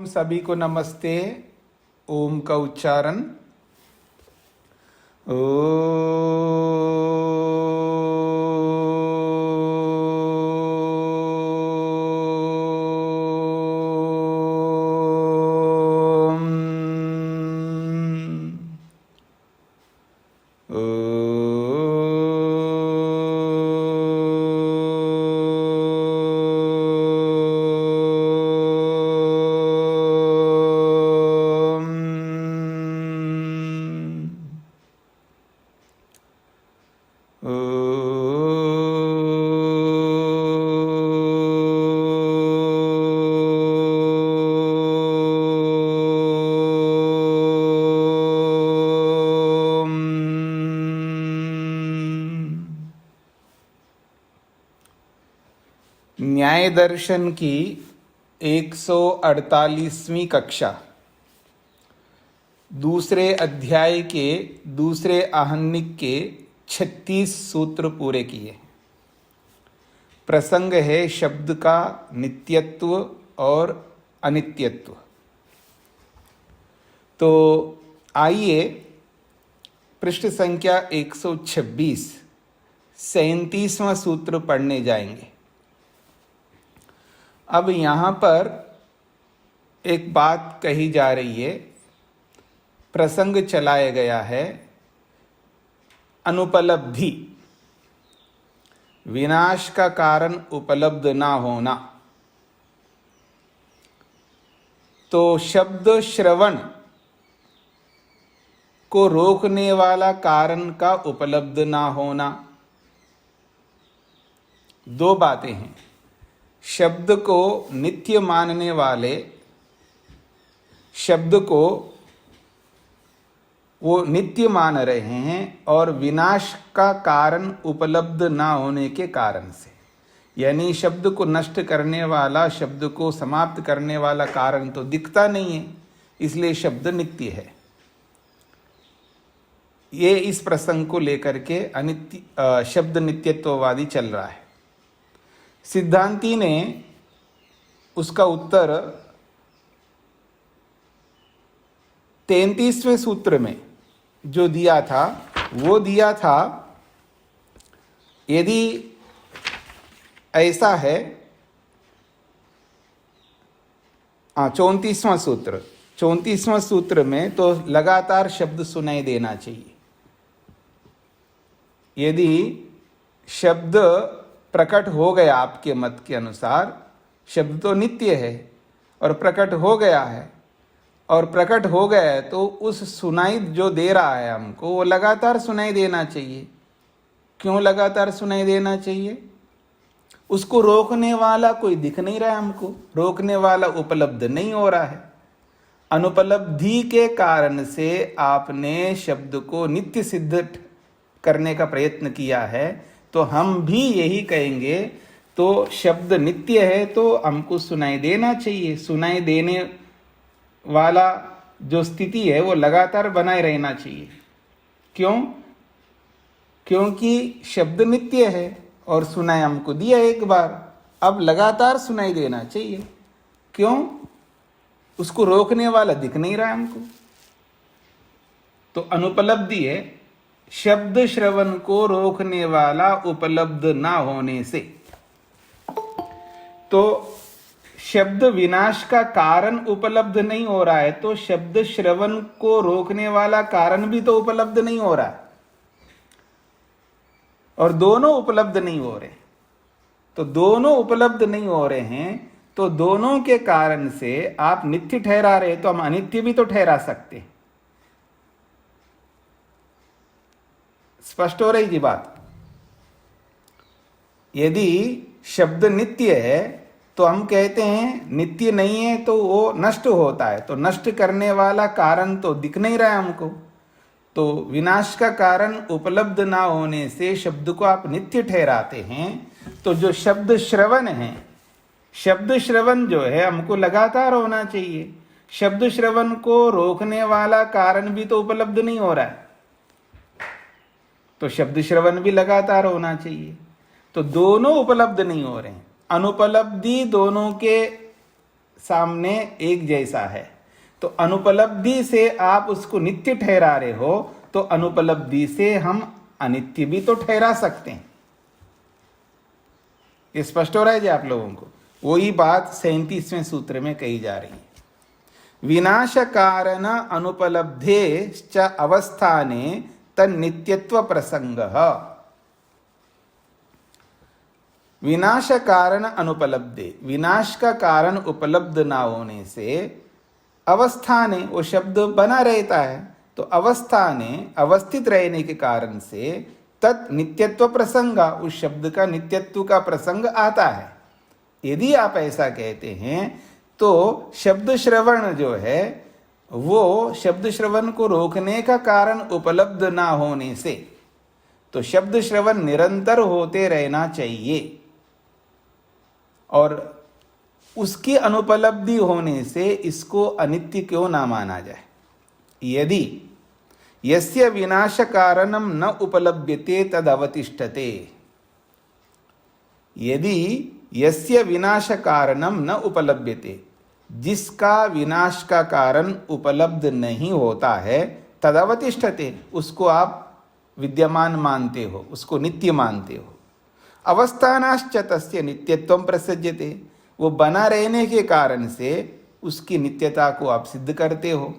सभी को नमस्ते। ओम का उच्चारण ओ न्याय दर्शन की 148वीं कक्षा दूसरे अध्याय के दूसरे आहनिक के 36 सूत्र पूरे किए। प्रसंग है शब्द का नित्यत्व और अनित्यत्व। तो आइए पृष्ठ संख्या 126 37वां सूत्र पढ़ने जाएंगे। अब यहाँ पर एक बात कही जा रही है, प्रसंग चलाया गया है अनुपलब्धि, विनाश का कारण उपलब्ध ना होना। तो शब्द श्रवण को रोकने वाला कारण का उपलब्ध ना होना। दो बातें हैं। शब्द को नित्य मानने वाले शब्द को वो नित्य मान रहे हैं और विनाश का कारण उपलब्ध ना होने के कारण से, यानी शब्द को नष्ट करने वाला, शब्द को समाप्त करने वाला कारण तो दिखता नहीं है, इसलिए शब्द नित्य है। ये इस प्रसंग को लेकर के अनित्य शब्द नित्यत्ववादी चल रहा है। सिद्धांती ने उसका उत्तर 33वें सूत्र में जो दिया था वो दिया था, यदि ऐसा है 34वां सूत्र 34वां सूत्र में तो लगातार शब्द सुनाई देना चाहिए। यदि शब्द प्रकट हो गया, आपके मत के अनुसार शब्द तो नित्य है और प्रकट हो गया है, और प्रकट हो गया है तो उस सुनाई जो दे रहा है हमको वो लगातार सुनाई देना चाहिए। क्यों लगातार सुनाई देना चाहिए? उसको रोकने वाला कोई दिख नहीं रहा है, हमको रोकने वाला उपलब्ध नहीं हो रहा है। अनुपलब्धि के कारण से आपने शब्द को नित्य सिद्ध करने का प्रयत्न किया है, तो हम भी यही कहेंगे। तो शब्द नित्य है तो हमको सुनाई देना चाहिए। सुनाई देने वाला जो स्थिति है वो लगातार बनाए रहना चाहिए। क्यों? क्योंकि शब्द नित्य है और सुनाई हमको दिया एक बार, अब लगातार सुनाई देना चाहिए। क्यों? उसको रोकने वाला दिख नहीं रहा हमको। तो अनुपलब्धि है शब्द श्रवण को रोकने वाला उपलब्ध ना होने से। तो शब्द विनाश का कारण उपलब्ध नहीं हो रहा है, तो शब्द श्रवण को रोकने वाला कारण भी तो उपलब्ध नहीं हो रहा है, और दोनों उपलब्ध नहीं हो रहे। तो दोनों उपलब्ध नहीं हो रहे हैं, तो दोनों के कारण से आप नित्य ठहरा रहे, तो हम अनित्य भी तो ठहरा सकते हैं। स्पष्ट हो रही जी बात? यदि शब्द नित्य है तो हम कहते हैं नित्य नहीं है तो वो नष्ट होता है, तो नष्ट करने वाला कारण तो दिख नहीं रहा है हमको। तो विनाश का कारण उपलब्ध ना होने से शब्द को आप नित्य ठहराते हैं। तो जो शब्द श्रवण है, शब्द श्रवण जो है हमको लगातार होना चाहिए। शब्द श्रवण को रोकने वाला कारण भी तो उपलब्ध नहीं हो रहा है, तो शब्द श्रवण भी लगातार होना चाहिए। तो दोनों उपलब्ध नहीं हो रहे हैं। अनुपलब्धि दोनों के सामने एक जैसा है, तो अनुपलब्धि से आप उसको नित्य ठहरा रहे हो, तो अनुपलब्धि से हम अनित्य भी तो ठहरा सकते हैं। ये स्पष्ट हो रहा है जी आप लोगों को? वही बात 37वें सूत्र में कही जा रही है। विनाश कारण अनुपलब्धेश्च अवस्थाने तन्नित्यत्व प्रसंगः। विनाश कारण अनुपलब्धे, विनाश का कारण उपलब्ध ना होने से अवस्थाने, वो शब्द बना रहता है, तो अवस्थाने अवस्थित रहने के कारण से तत् नित्यत्व प्रसंग, उस शब्द का नित्यत्व का प्रसंग आता है। यदि आप ऐसा कहते हैं तो शब्द श्रवण जो है वो शब्द श्रवण को रोकने का कारण उपलब्ध ना होने से, तो शब्द श्रवण निरंतर होते रहना चाहिए, और उसकी अनुपलब्धि होने से इसको अनित्य क्यों ना माना जाए। यदि यस्य विनाश कारणम न उपलभ्यते तद अवतिष्ठते, यदि यस्य विनाश कारणम न उपलभ्यते, जिसका विनाश का कारण उपलब्ध नहीं होता है, तद अवतिष्ठते, उसको आप विद्यमान मानते हो, उसको नित्य मानते हो। अवस्थानाश्च तस्य नित्यत्वं प्रसज्यते, वो बना रहने के कारण से उसकी नित्यता को आप सिद्ध करते हो।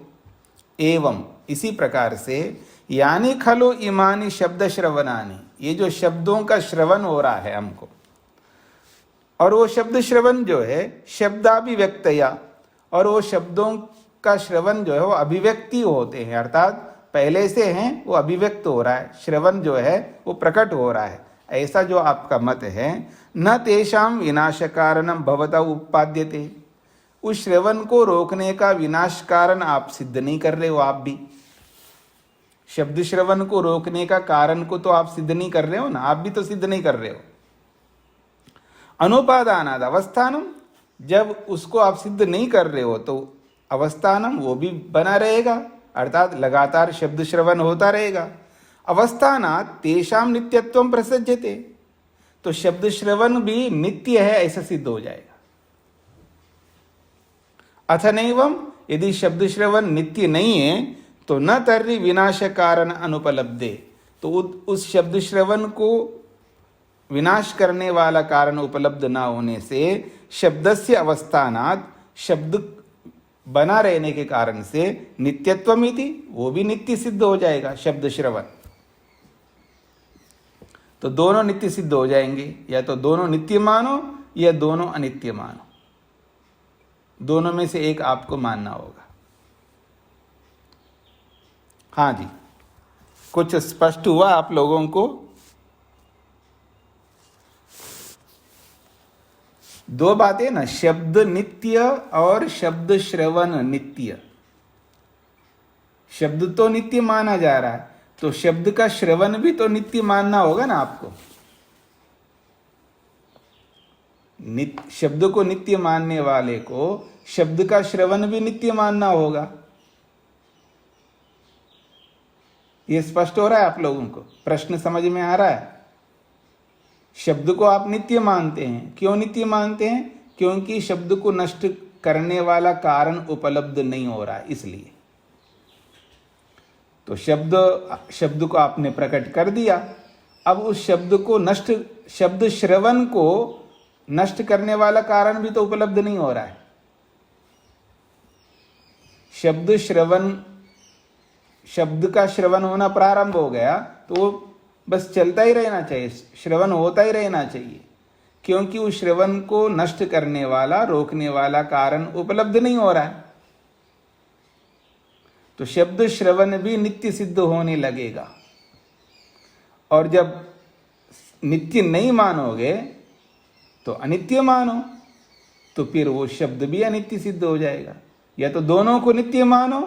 एवं इसी प्रकार से यानी खलु इमानी शब्द श्रवणानि, ये जो शब्दों का श्रवण हो रहा है हमको, और वो शब्द श्रवण जो है शब्दाभिव्यक्तया, और वो शब्दों का श्रवण जो है वो अभिव्यक्ति होते हैं, अर्थात पहले से हैं वो अभिव्यक्त हो रहा है, श्रवण जो है वो प्रकट हो रहा है, ऐसा जो आपका मत है। न तेषाम विनाश कारणम भवता उपाद्यते, उस श्रवण को रोकने का विनाश कारण आप सिद्ध नहीं कर रहे हो। आप भी शब्द श्रवण को रोकने का कारण को तो आप सिद्ध नहीं कर रहे हो ना, आप भी तो सिद्ध नहीं कर रहे हो। अनुपादानाद अवस्थानम, जब उसको आप सिद्ध नहीं कर रहे हो तो अवस्थानम वो भी बना रहेगा, अर्थात लगातार शब्द श्रवण होता रहेगा। अवस्थानात् तेषाम नित्यत्वं प्रसज्यते, तो शब्द श्रवण भी नित्य है ऐसा सिद्ध हो जाएगा। अथनैवं, यदि शब्द श्रवण नित्य नहीं है तो न तर्हि विनाश कारण अनुपलब्धे, तो उस शब्द श्रवण को विनाश करने वाला कारण उपलब्ध ना होने से शब्दस्य अवस्थानात्, शब्द बना रहने के कारण से नित्यत्वमिति, वो भी नित्य सिद्ध हो जाएगा शब्द श्रवण। तो दोनों नित्य सिद्ध हो जाएंगे, या तो दोनों नित्य मानो या दोनों अनित्य मानो, दोनों में से एक आपको मानना होगा। हाँ जी, कुछ स्पष्ट हुआ आप लोगों को? दो बातें ना, शब्द नित्य और शब्द श्रवण नित्य। शब्द तो नित्य माना जा रहा है, तो शब्द का श्रवण भी तो नित्य मानना होगा ना आपको। शब्द को नित्य मानने वाले को शब्द का श्रवण भी नित्य मानना होगा। ये स्पष्ट हो रहा है आप लोगों को? प्रश्न समझ में आ रहा है? शब्द को आप नित्य मानते हैं, क्यों नित्य मानते हैं? क्योंकि शब्द को नष्ट करने वाला कारण उपलब्ध नहीं हो रहा है, इसलिए। तो शब्द को आपने प्रकट कर दिया, अब उस शब्द को नष्ट, शब्द श्रवण को नष्ट करने वाला कारण भी तो उपलब्ध नहीं हो रहा है। शब्द श्रवण, शब्द का श्रवण होना प्रारंभ हो गया तो वो बस चलता ही रहना चाहिए, श्रवण होता ही रहना चाहिए, क्योंकि उस श्रवण को नष्ट करने वाला, रोकने वाला कारण उपलब्ध नहीं हो रहा है। तो शब्द श्रवण भी नित्य सिद्ध होने लगेगा, और जब नित्य नहीं मानोगे तो अनित्य मानो, तो फिर वो शब्द भी अनित्य सिद्ध हो जाएगा। या तो दोनों को नित्य मानो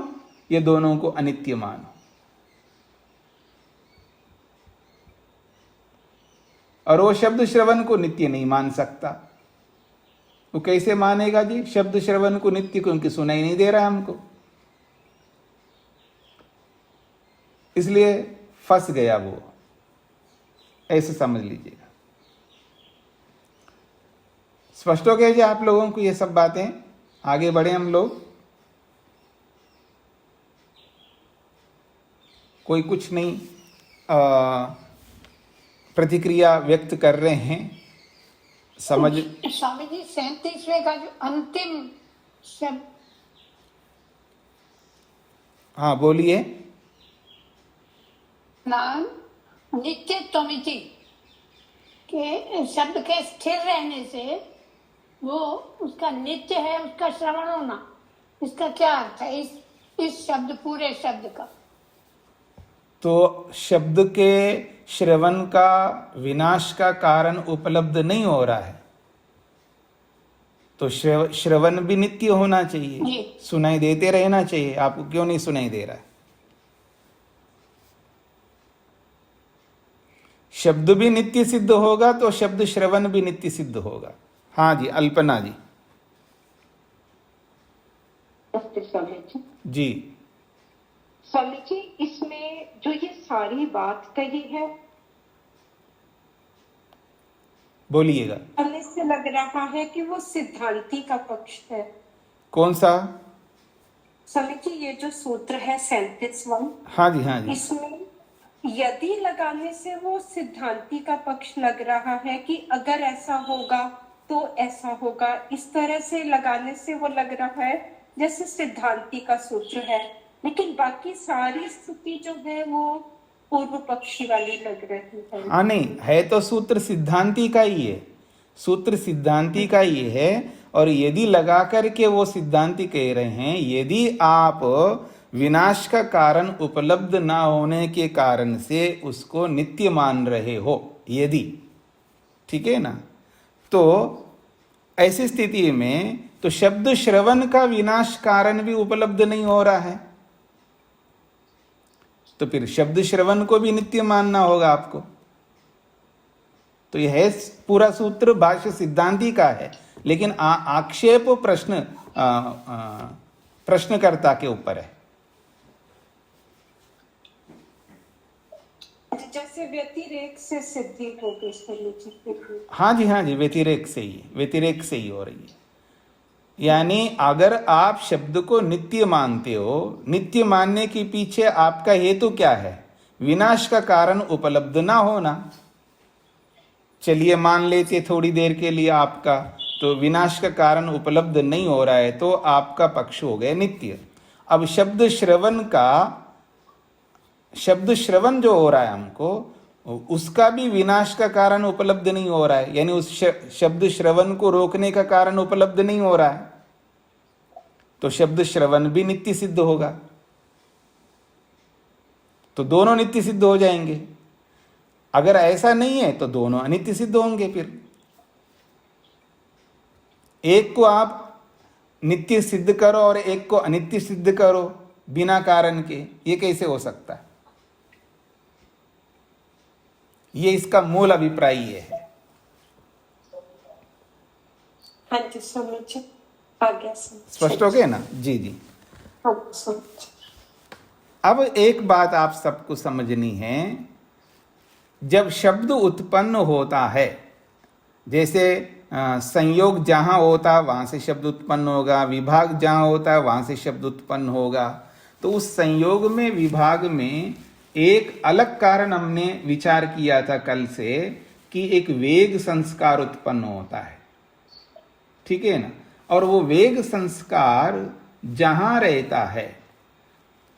या दोनों को अनित्य मानो। और वो शब्द श्रवण को नित्य नहीं मान सकता। वो कैसे मानेगा जी शब्द श्रवण को नित्य? क्योंकि सुनाई नहीं दे रहा हमको, इसलिए फंस गया वो। ऐसे समझ लीजिएगा। स्पष्ट हो गया जी आप लोगों को ये सब बातें? आगे बढ़े हम लोग। कोई कुछ नहीं प्रतिक्रिया व्यक्त कर रहे हैं, समझ। स्वामी जी 37वें का जो अंतिम शब्द, हाँ बोलिए। नाम नित्य त्वमिति के शब्द के स्थिर रहने से वो उसका नित्य है, उसका श्रवण होना, इसका क्या अर्थ है इस शब्द, पूरे शब्द का? तो शब्द के श्रवण का विनाश का कारण उपलब्ध नहीं हो रहा है, तो श्रवण भी नित्य होना चाहिए, सुनाई देते रहना चाहिए। आपको क्यों नहीं सुनाई दे रहा है? शब्द भी नित्य सिद्ध होगा तो शब्द श्रवण भी नित्य सिद्ध होगा। हाँ जी, अल्पना जी। जी स्वामी जी, इसमें जो ये सारी बात कही है, बोलिएगा। हमें से लग रहा है कि वो सिद्धांती का पक्ष है। कौन सा? स्वामी जी, ये जो सूत्र है 37वां, हाँ जी हाँ जी, इसमें यदि लगाने से वो सिद्धांती का पक्ष लग रहा है कि अगर ऐसा होगा तो ऐसा होगा, इस तरह से लगाने से वो लग रहा है जैसे सिद्धांती का सूत्र है, लेकिन बाकी सारी स्थिति जो है वो पूर्व पक्षी वाली लग रही है। हाँ नहीं है तो सूत्र सिद्धांती का ही है, सूत्र सिद्धांती का ही है। और यदि लगा करके वो सिद्धांती कह रहे हैं, यदि आप विनाश का कारण उपलब्ध ना होने के कारण से उसको नित्य मान रहे हो, यदि, ठीक है ना, तो ऐसी स्थिति में तो शब्द श्रवण का विनाश कारण भी उपलब्ध नहीं हो रहा है, तो फिर शब्द श्रवण को भी नित्य मानना होगा आपको। तो यह पूरा सूत्र भाष्य सिद्धांती का है, लेकिन आक्षेप प्रश्नकर्ता के ऊपर है। जैसे व्यतिरेक से सिद्धि होगी। हाँ जी हाँ जी, व्यतिरेक से ही हो रही है। यानी अगर आप शब्द को नित्य मानते हो, नित्य मानने के पीछे आपका हेतु क्या है? विनाश का कारण उपलब्ध ना होना। चलिए मान लेते थोड़ी देर के लिए आपका, तो विनाश का कारण उपलब्ध नहीं हो रहा है, तो आपका पक्ष हो गया नित्य। अब शब्द श्रवण जो हो रहा है हमको, उसका भी विनाश का कारण उपलब्ध नहीं हो रहा है, यानी उस शब्द श्रवण को रोकने का कारण उपलब्ध नहीं हो रहा है, तो शब्द श्रवण भी नित्य सिद्ध होगा। तो दोनों नित्य सिद्ध हो जाएंगे। अगर ऐसा नहीं है तो दोनों अनित्य सिद्ध होंगे। फिर एक को आप नित्य सिद्ध करो और एक को अनित्य सिद्ध करो बिना कारण के, ये कैसे हो सकता है? ये इसका मूल अभिप्राय ये है। हाँ जी, समझ आ गया। स्पष्ट हो गया ना? जी जी। हाँ, समझ। अब एक बात आप सबको समझनी है, जब शब्द उत्पन्न होता है, जैसे संयोग जहां होता है वहां से शब्द उत्पन्न होगा, विभाग जहां होता है वहां से शब्द उत्पन्न होगा, तो उस संयोग में, विभाग में एक अलग कारण हमने विचार किया था कल से, कि एक वेग संस्कार उत्पन्न होता है, ठीक है ना। और वो वेग संस्कार जहां रहता है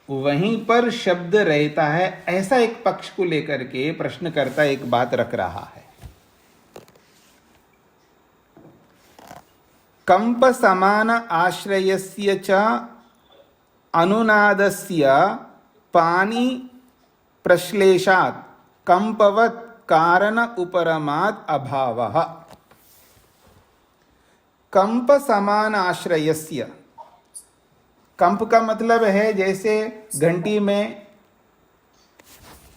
वहीं पर शब्द रहता है, ऐसा एक पक्ष को लेकर के प्रश्नकर्ता एक बात रख रहा है। कंप समान आश्रयस्य च अनुनादस्य पानी प्रश्लेषात् कंपवत् कारण उपरमात् अभावः। कंप समान आश्रयस्य, कंप का मतलब है जैसे घंटी में,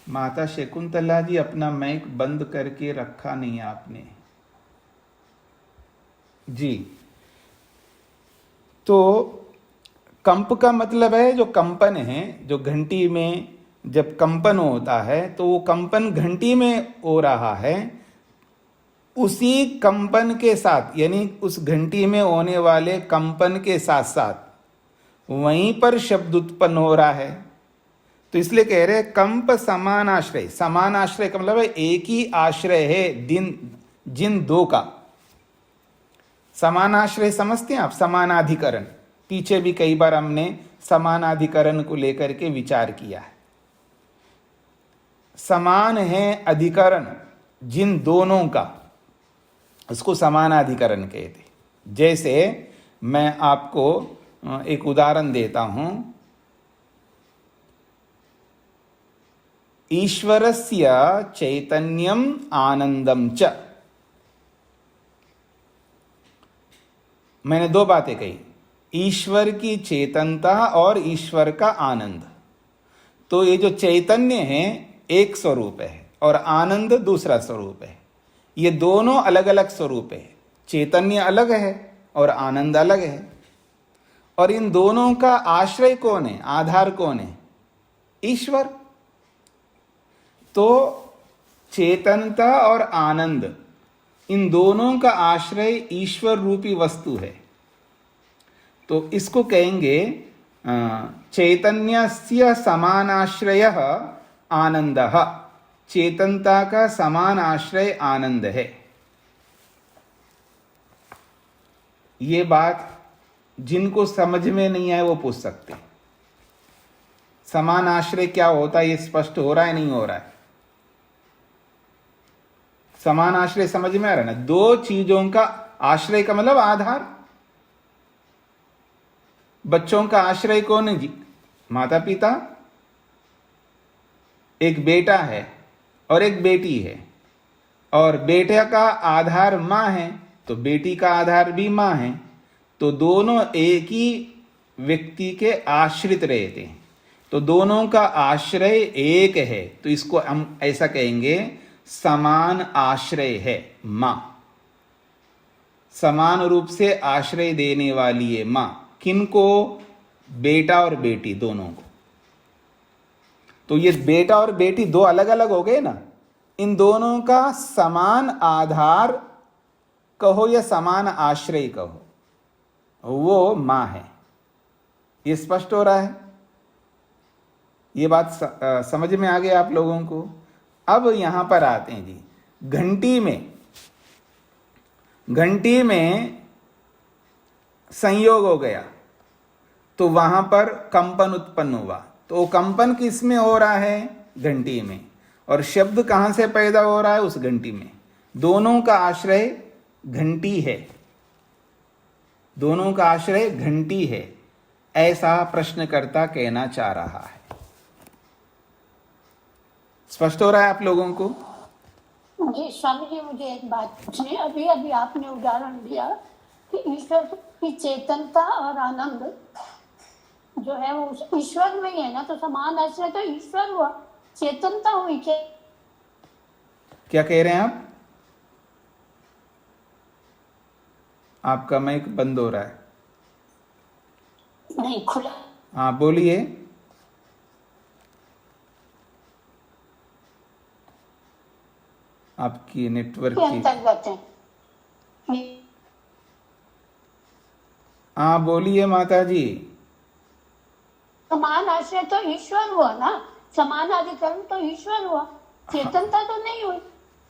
माता शकुंतला जी अपना माइक बंद करके रखा नहीं आपने जी। तो कंप का मतलब है जो कंपन है, जो घंटी में जब कंपन होता है तो वो कंपन घंटी में हो रहा है, उसी कंपन के साथ, यानी उस घंटी में होने वाले कंपन के साथ साथ वहीं पर शब्द उत्पन्न हो रहा है। तो इसलिए कह रहे हैं कंप समान आश्रय। समान आश्रय का मतलब है एक ही आश्रय है जिन दो का। समान आश्रय समझते हैं आप? समानाधिकरण, पीछे भी कई बार हमने समानाधिकरण को लेकर के विचार किया है। समान है अधिकरण जिन दोनों का, उसको समानाधिकरण कहते। जैसे मैं आपको एक उदाहरण देता हूं। ईश्वरस्य चैतन्यम आनंदम च। मैंने दो बातें कही, ईश्वर की चेतनता और ईश्वर का आनंद। तो ये जो चैतन्य है एक स्वरूप है और आनंद दूसरा स्वरूप है। ये दोनों अलग अलग स्वरूप है। चैतन्य अलग है और आनंद अलग है। और इन दोनों का आश्रय कौन है, आधार कौन है? ईश्वर। तो चेतनता और आनंद, इन दोनों का आश्रय ईश्वर रूपी वस्तु है। तो इसको कहेंगे चैतन्यस्य समानाश्रयः आनंदः। चेतनता का समान आश्रय आनंद है। ये बात जिनको समझ में नहीं आए वो पूछ सकते। समान आश्रय क्या होता है, ये स्पष्ट हो रहा है नहीं हो रहा है? समान आश्रय समझ में आ रहा है ना? दो चीजों का आश्रय का मतलब आधार। बच्चों का आश्रय कौन है जी? माता पिता। एक बेटा है और एक बेटी है, और बेटे का आधार मां है तो बेटी का आधार भी मां है। तो दोनों एक ही व्यक्ति के आश्रित रहते हैं, तो दोनों का आश्रय एक है। तो इसको हम ऐसा कहेंगे समान आश्रय है मां। समान रूप से आश्रय देने वाली है मां। किनको? बेटा और बेटी दोनों को। तो ये बेटा और बेटी दो अलग अलग हो गए ना। इन दोनों का समान आधार कहो या समान आश्रय कहो, वो मां है। ये स्पष्ट हो रहा है? ये बात समझ में आ गई आप लोगों को? अब यहां पर आते हैं जी, घंटी में संयोग हो गया तो वहां पर कंपन उत्पन्न हुआ। तो वो कंपन किस में हो रहा है? घंटी में। और शब्द कहां से पैदा हो रहा है? उस घंटी में। दोनों का आश्रय घंटी है। दोनों का आश्रय घंटी है, ऐसा प्रश्नकर्ता कहना चाह रहा है। स्पष्ट हो रहा है आप लोगों को? जी स्वामी जी, मुझे एक बात पूछनी। अभी अभी आपने उदाहरण दिया कि ईश्वर की चेतनता और आनंद जो है वो ईश्वर में ही है ना, तो समान आश्रय तो ईश्वर हुआ, चेतनता हुई क्या कह रहे हैं आप? आपका माइक बंद हो रहा है। नहीं, खुला। हाँ बोलिए। आपकी नेटवर्क की अंतर्गत है। हाँ बोलिए माता जी। समान आश्रय तो ईश्वर हुआ ना, समान अधिकरण तो ईश्वर हुआ, चेतनता तो नहीं हुई।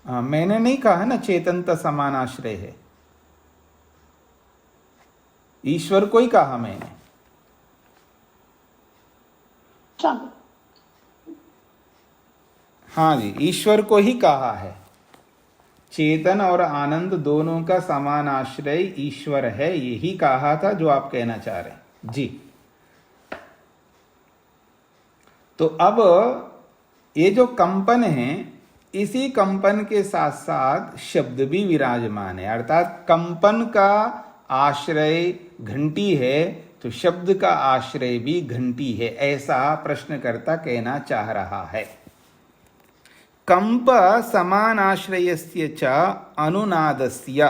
हाँ, मैंने नहीं कहा ना चेतनता समान आश्रय है। ईश्वर को ही कहा मैंने। हाँ जी, ईश्वर को ही कहा है। चेतन और आनंद दोनों का समान आश्रय ईश्वर है, यही कहा था जो आप कहना चाह रहे हैं जी। तो अब ये जो कंपन है, इसी कंपन के साथ साथ शब्द भी विराजमान है। अर्थात कंपन का आश्रय घंटी है तो शब्द का आश्रय भी घंटी है, ऐसा प्रश्नकर्ता कहना चाह रहा है। कंप समान आश्रयस्य च अनुनादस्य।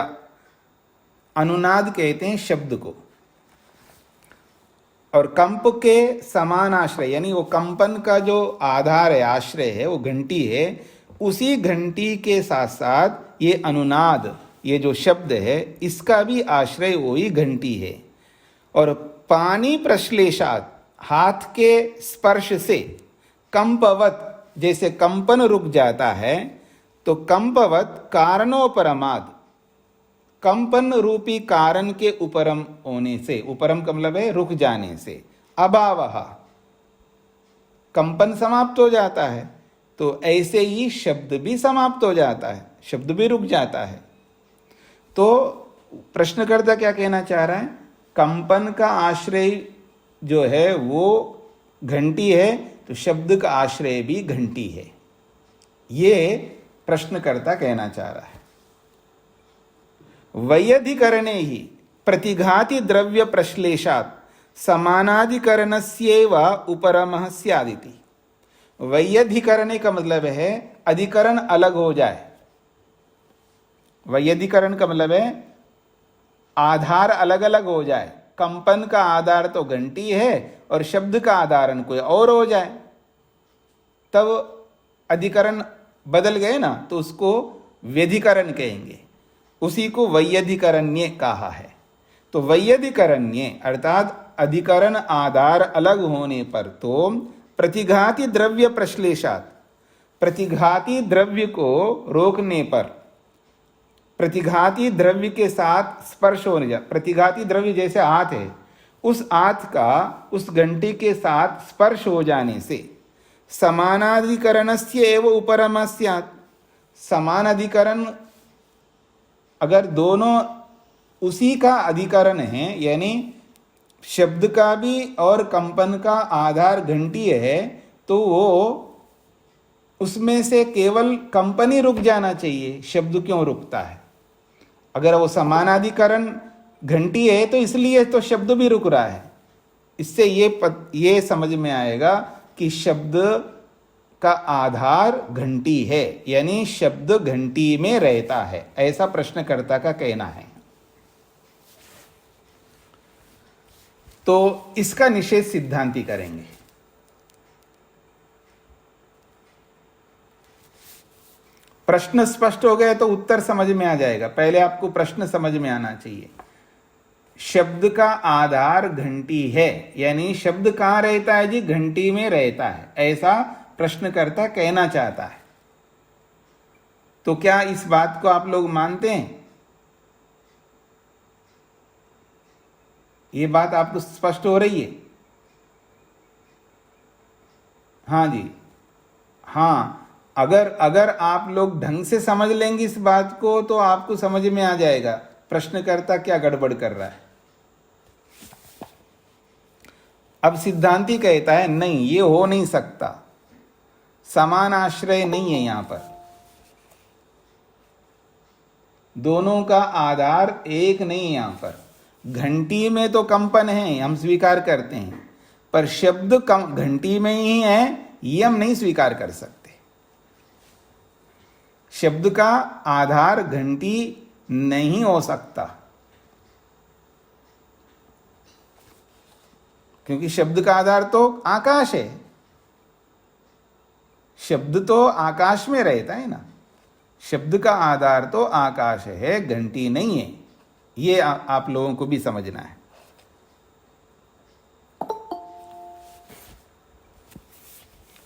अनुनाद कहते हैं शब्द को, और कंप के समान आश्रय यानी वो कंपन का जो आधार है, आश्रय है, वो घंटी है, उसी घंटी के साथ साथ ये अनुनाद, ये जो शब्द है, इसका भी आश्रय वही घंटी है। और पानी प्रश्लेषात, हाथ के स्पर्श से, कंपवत, जैसे कंपन रुक जाता है, तो कंपवत कारणोपरमाद, कंपन रूपी कारण के उपरम होने से, उपरम का मतलब है रुक जाने से, अभावः, कंपन समाप्त हो जाता है, तो ऐसे ही शब्द भी समाप्त हो जाता है, शब्द भी रुक जाता है। तो प्रश्नकर्ता क्या कहना चाह रहा है? कंपन का आश्रय जो है वो घंटी है, तो शब्द का आश्रय भी घंटी है, ये प्रश्नकर्ता कहना चाह रहा है। वैयधिकरणे ही प्रतिघाति द्रव्य प्रश्लेषात् समानाधिकरणस्यैव उपरमः स्यादिति। वैयधिकरणे का मतलब है अधिकरण अलग हो जाए। वैयधिकरण का मतलब है आधार अलग अलग हो जाए। कंपन का आधार तो घंटी है और शब्द का आधारण कोई और हो जाए, तब अधिकरण बदल गए ना, तो उसको व्यधिकरण कहेंगे। उसी को वैयधिकरण्य कहा है। तो वैयधिकरण्य अर्थात अधिकरण आधार अलग होने पर तो प्रतिघाती द्रव्य प्रश्लेषात, प्रतिघाती द्रव्य को रोकने पर, प्रतिघाती द्रव्य के साथ स्पर्श होने जा, प्रतिघाती द्रव्य जैसे हाथ है, उस हाथ का उस घंटी के साथ स्पर्श हो जाने से समानाधिकरणस्य एव उपरमः स्यात्। समान अधिकरण अगर दोनों उसी का अधिकरण है, यानी शब्द का भी और कंपन का आधार घंटी है, तो वो उसमें से केवल कंपन ही रुक जाना चाहिए, शब्द क्यों रुकता है? अगर वो समानाधिकरण घंटी है तो इसलिए तो शब्द भी रुक रहा है। इससे ये समझ में आएगा कि शब्द का आधार घंटी है, यानी शब्द घंटी में रहता है, ऐसा प्रश्नकर्ता का कहना है। तो इसका निषेध सिद्धांती करेंगे। प्रश्न स्पष्ट हो गए तो उत्तर समझ में आ जाएगा। पहले आपको प्रश्न समझ में आना चाहिए। शब्द का आधार घंटी है, यानी शब्द कहाँ रहता है जी? घंटी में रहता है, ऐसा प्रश्नकर्ता कहना चाहता है। तो क्या इस बात को आप लोग मानते हैं? ये बात आपको स्पष्ट हो रही है? हाँ जी, हाँ। अगर आप लोग ढंग से समझ लेंगे इस बात को तो आपको समझ में आ जाएगा प्रश्नकर्ता क्या गड़बड़ कर रहा है। अब सिद्धांती कहता है नहीं, ये हो नहीं सकता, समान आश्रय नहीं है यहां पर, दोनों का आधार एक नहीं है। यहां पर घंटी में तो कंपन है, हम स्वीकार करते हैं, पर शब्द घंटी में ही है, ये हम नहीं स्वीकार कर सकते। शब्द का आधार घंटी नहीं हो सकता, क्योंकि शब्द का आधार तो आकाश है, शब्द तो आकाश में रहता है ना। शब्द का आधार तो आकाश है, घंटी नहीं है। ये आप लोगों को भी समझना है।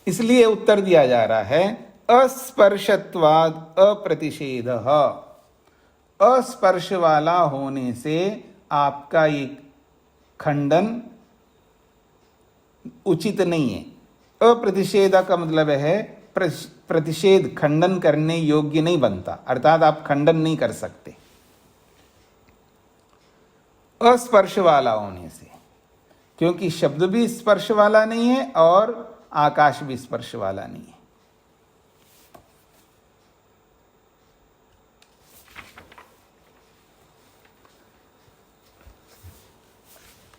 इसलिए उत्तर दिया जा रहा है अस्पर्शत्वाद अप्रतिषेधः। अस्पर्श वाला होने से आपका ये खंडन उचित नहीं है। अप्रतिषेध का मतलब है प्रतिषेध, खंडन करने योग्य नहीं बनता, अर्थात आप खंडन नहीं कर सकते अस्पर्श वाला होने से, क्योंकि शब्द भी स्पर्श वाला नहीं है और आकाश भी स्पर्श वाला नहीं है।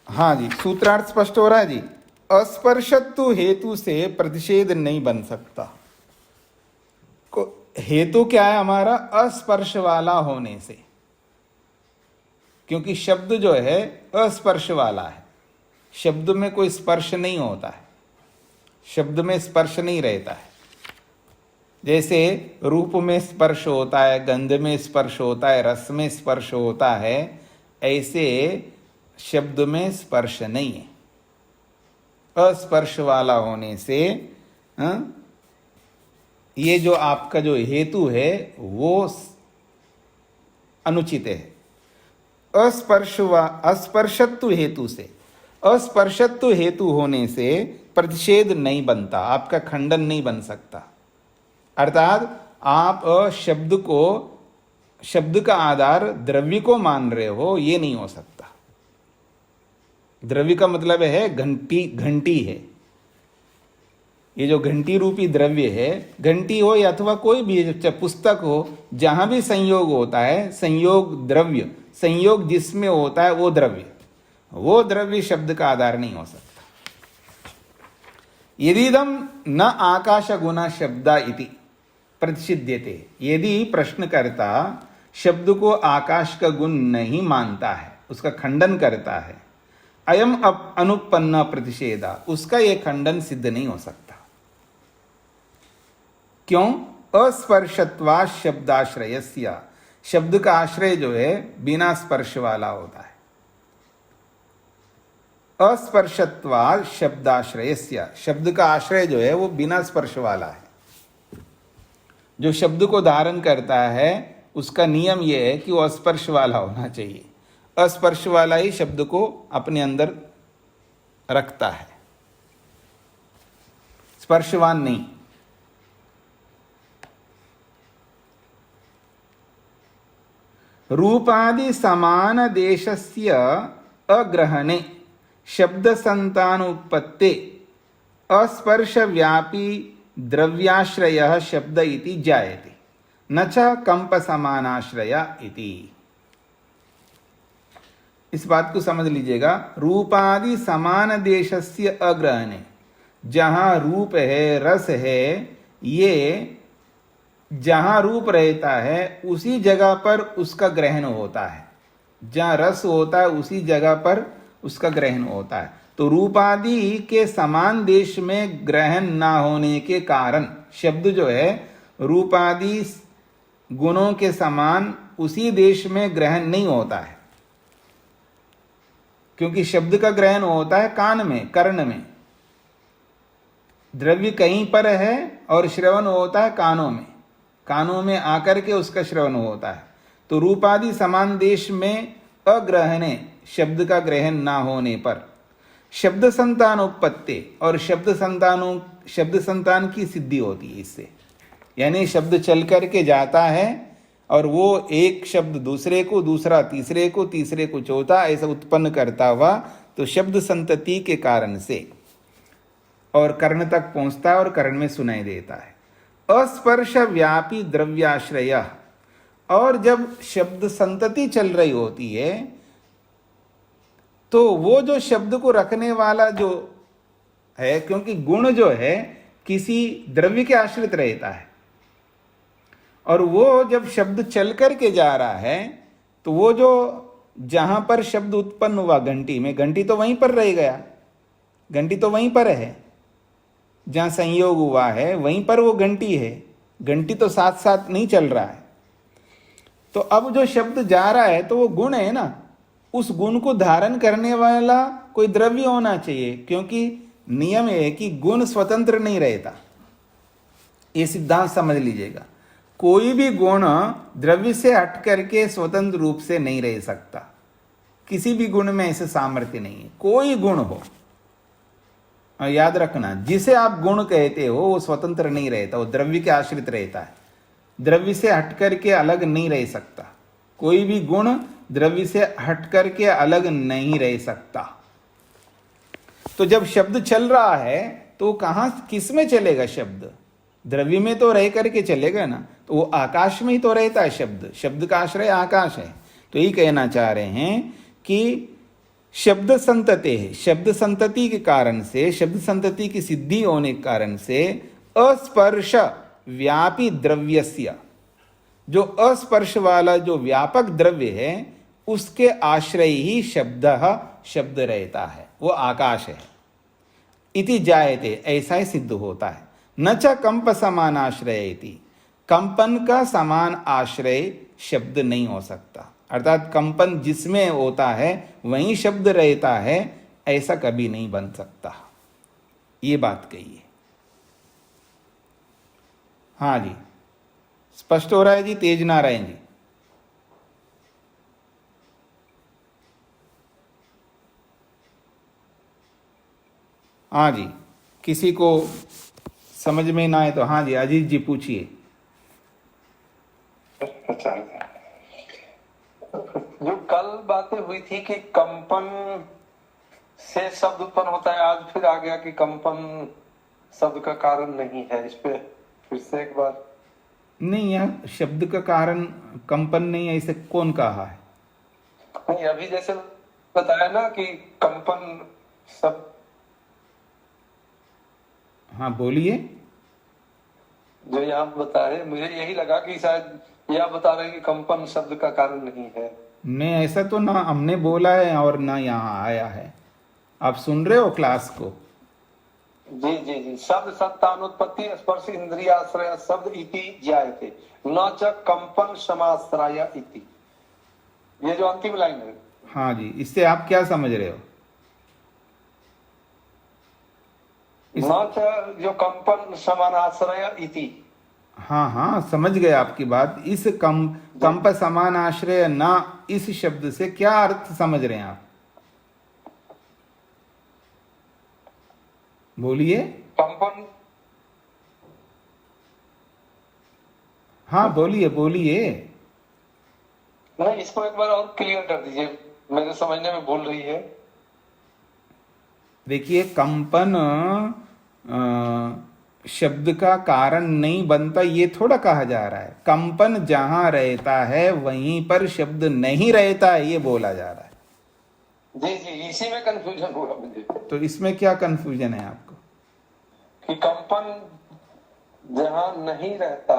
हाँ जी, सूत्रार्थ स्पष्ट हो रहा है जी। अस्पर्शत्व हेतु से प्रतिषेध नहीं बन सकता। हेतु क्या है हमारा? अस्पर्श वाला होने से, क्योंकि शब्द जो है अस्पर्श वाला है, शब्द में कोई स्पर्श नहीं होता है, शब्द में स्पर्श नहीं रहता है। जैसे रूप में स्पर्श होता है, गंध में स्पर्श होता है, रस में स्पर्श होता है, ऐसे शब्द में स्पर्श नहीं है। अस्पर्श वाला होने से ये जो आपका जो हेतु है वो अनुचित है। अस्पर्शत्व हेतु से, अस्पर्शत्व हेतु होने से प्रतिषेध नहीं बनता, आपका खंडन नहीं बन सकता। अर्थात आप शब्द का आधार द्रव्य को मान रहे हो, ये नहीं हो सकता। द्रव्य का मतलब है घंटी है। ये जो घंटी रूपी द्रव्य है, घंटी हो या अथवा कोई भी पुस्तक हो, जहां भी संयोग होता है, संयोग द्रव्य, संयोग जिसमें होता है वो द्रव्य शब्द का आधार नहीं हो सकता। यदिदम न आकाश गुना शब्दा इति प्रतिषिध्यते, यदि प्रश्नकर्ता शब्द को आकाश का गुण नहीं मानता है, उसका खंडन करता है, अयम अनुपन्ना प्रतिषेधा, उसका यह खंडन सिद्ध नहीं हो सकता। क्यों? अस्पर्शत्वा शब्दाश्रयस्य, शब्द का आश्रय जो है बिना स्पर्श वाला होता है। अस्पर्शत्वा शब्दाश्रयस्य, शब्द का आश्रय जो है वो बिना स्पर्श वाला है। जो शब्द को धारण करता है उसका नियम यह है कि वो अस्पर्श वाला होना चाहिए। अस्पर्श वाला ही शब्द को अपने अंदर रखता है, स्पर्शवान नहीं। रूपादि समान देशस्य अग्रहणे शब्द संतानोत्पत्ते अस्पर्श व्यापी द्रव्याश्रय शब्द इति जायते न च कंप समानाश्रय इति। इस बात को समझ लीजिएगा। रूपादि समान देशस्य अग्रहणे, जहां रूप है, रस है, ये जहां रूप रहता है उसी जगह पर उसका ग्रहण होता है। जहां रस होता है उसी जगह पर उसका ग्रहण होता है। तो रूपादि के समान देश में ग्रहण ना होने के कारण शब्द जो है रूपादि गुणों के समान उसी देश में ग्रहण नहीं होता है, क्योंकि शब्द का ग्रहण होता है कान में, कर्ण में। द्रव्य कहीं पर है और श्रवण होता है कानों में, कानों में आकर के उसका श्रवण होता है। तो रूपादि समान देश में अग्रहणे, शब्द का ग्रहण ना होने पर शब्द संतानोत्पत्ति, और शब्द संतान की सिद्धि होती है इससे। यानी शब्द चल करके जाता है और वो एक शब्द दूसरे को, दूसरा तीसरे को, तीसरे को चौथा, ऐसा उत्पन्न करता हुआ तो शब्द संतति के कारण से और कर्ण तक पहुंचता है और कर्ण में सुनाई देता है। अस्पर्श व्यापी द्रव्याश्रय, और जब शब्द संतति चल रही होती है तो वो जो शब्द को रखने वाला जो है, क्योंकि गुण जो है किसी द्रव्य के आश्रित रहता है, और वो जब शब्द चल करके जा रहा है तो वो जो जहां पर शब्द उत्पन्न हुआ घंटी में, घंटी तो वहीं पर रह गया, घंटी तो वहीं पर है, जहां संयोग हुआ है वहीं पर वो घंटी है, घंटी तो साथ साथ नहीं चल रहा है। तो अब जो शब्द जा रहा है तो वो गुण है ना, उस गुण को धारण करने वाला कोई द्रव्य होना चाहिए, क्योंकि नियम है कि गुण स्वतंत्र नहीं रहता। ये सिद्धांत समझ लीजिएगा। कोई भी गुण द्रव्य से हट करके स्वतंत्र रूप से नहीं रह सकता। किसी भी गुण में ऐसे सामर्थ्य नहीं है। कोई गुण हो, याद रखना, जिसे आप गुण कहते हो वो स्वतंत्र नहीं रहता, वो द्रव्य के आश्रित रहता है, द्रव्य से हट करके अलग नहीं रह सकता। कोई भी गुण द्रव्य से हट करके अलग नहीं रह सकता। तो जब शब्द चल रहा है तो कहां, किस में चलेगा शब्द? द्रव्य में तो रह करके चलेगा ना, तो वो आकाश में ही तो रहता है शब्द। शब्द का आश्रय आकाश है। तो यही कहना चाह रहे हैं कि शब्द संतति है, शब्द संतति के कारण से, शब्द संतति की सिद्धि होने के कारण से अस्पर्श व्यापी द्रव्यस्य, जो अस्पर्श वाला जो व्यापक द्रव्य है उसके आश्रय ही शब्द रहता है, वो आकाश है। इति जायते, ऐसा ही सिद्ध होता है। न च कंप समान आश्रय इति, कंपन का समान आश्रय शब्द नहीं हो सकता, अर्थात कंपन जिसमें होता है वहीं शब्द रहता है, ऐसा कभी नहीं बन सकता। ये बात कही है। हाँ जी, स्पष्ट हो रहा है जी तेज नारायण जी? हाँ जी, किसी को समझ में ना आए तो हाँ जी अजीत जी पूछिए। अच्छा, जो कल बातें हुई थी कि कंपन से शब्द उत्पन्न होता है, आज फिर आ गया कि कंपन शब्द का कारण नहीं है। इस पे फिर से एक बार। नहीं, यह शब्द का कारण कंपन नहीं है, इसे कौन कहा है? नहीं, अभी जैसे बताया ना कि कंपन सब। हाँ बोलिए। जो यहाँ बताए मुझे यही लगा कि शायद यह बता रहे हैं कि कंपन शब्द का कारण नहीं है। नहीं, ऐसा तो ना हमने बोला है और ना यहाँ आया है। आप सुन रहे हो क्लास को? जी जी जी, शब्द सत्तानुत्पत्ति स्पर्श इंद्रियाश्रय शब्द इति ज्यायते न च कंपन समाश्रय इति, ये जो अंतिम लाइन है। हाँ जी, इससे आप क्या समझ रहे हो? न च जो कंपन समानाश्रय इति। हाँ हाँ, समझ गए आपकी बात। इस कंप समान आश्रय ना, इस शब्द से क्या अर्थ समझ रहे हैं आप? बोलिए। कंपन। हाँ बोलिए बोलिए। नहीं, इसको एक बार और क्लियर कर दीजिए, मेरे समझने में भूल रही है। देखिए, कंपन शब्द का कारण नहीं बनता, ये थोड़ा कहा जा रहा है। कंपन जहां रहता है वहीं पर शब्द नहीं रहता है, ये बोला जा रहा है। जी जी, इसी में कंफ्यूजन हुआ मुझे। तो इसमें क्या कंफ्यूजन है आपको? कि कंपन जहां नहीं रहता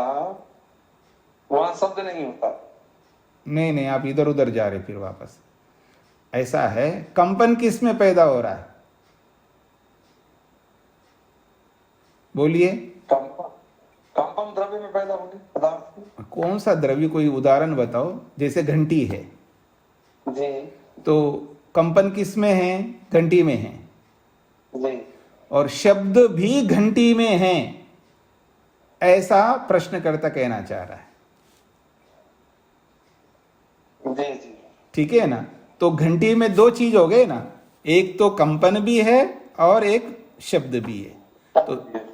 वहां शब्द नहीं होता। नहीं नहीं, आप इधर उधर जा रहे फिर वापस। ऐसा है, कंपन किस में पैदा हो रहा है? बोलिए। कंपन कंपन द्रव्य में पैदा होने पदार्थ में। कौन सा द्रव्य, कोई उदाहरण बताओ। जैसे घंटी है, जी तो कंपन किस में है? घंटी में है। जी और शब्द भी घंटी में है, ऐसा प्रश्नकर्ता कहना चाह रहा है। जी जी, ठीक है ना? तो घंटी में दो चीज हो गए ना, एक तो कंपन भी है और एक शब्द भी है, तो जी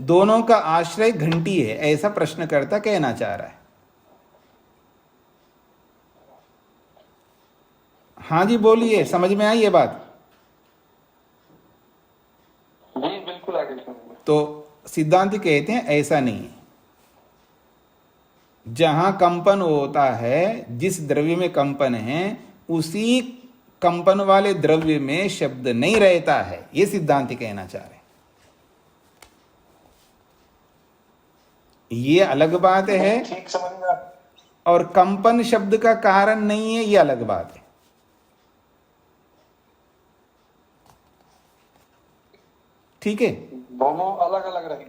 दोनों का आश्रय घंटी है, ऐसा प्रश्नकर्ता कहना चाह रहा है। हाँ जी बोलिए, समझ में आई ये बात? जी, बिल्कुल आगे सुनिए। तो सिद्धांत कहते हैं ऐसा नहीं है। जहां कंपन होता है, जिस द्रव्य में कंपन है, उसी कंपन वाले द्रव्य में शब्द नहीं रहता है, ये सिद्धांत कहना चाह रहे हैं। ये अलग बात है, ठीक समझ में। और कंपन शब्द का कारण नहीं है, ये अलग बात है। ठीक है, दोनों अलग अलग रहे।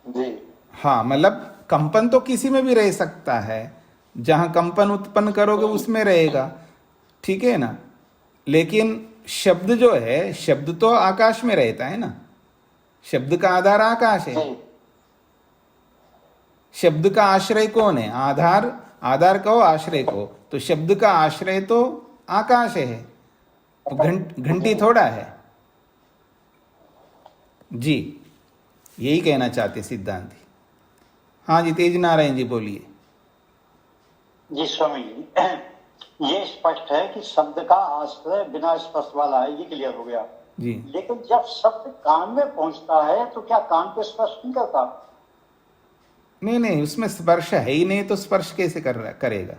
जी हाँ, मतलब कंपन तो किसी में भी रह सकता है, जहां कंपन उत्पन्न करोगे उसमें रहेगा, ठीक है ना? लेकिन शब्द जो है, शब्द तो आकाश में रहता है ना, शब्द का आधार आकाश है। जी शब्द का आश्रय कौन है? आधार, आधार कहो आश्रय को, तो शब्द का आश्रय तो आकाश है, तो घंटी थोड़ा है। जी, यही कहना चाहते सिद्धांति। हाँ जी, तेज नारायण जी बोलिए। जी स्वामी जी, ये स्पष्ट है कि शब्द का आश्रय बिना स्पर्श वाला है, ये क्लियर हो गया जी। लेकिन जब शब्द कान में पहुंचता है तो क्या कान पे स्पर्श नहीं करता? नहीं नहीं, उसमें स्पर्श है ही नहीं, तो स्पर्श कैसे करेगा?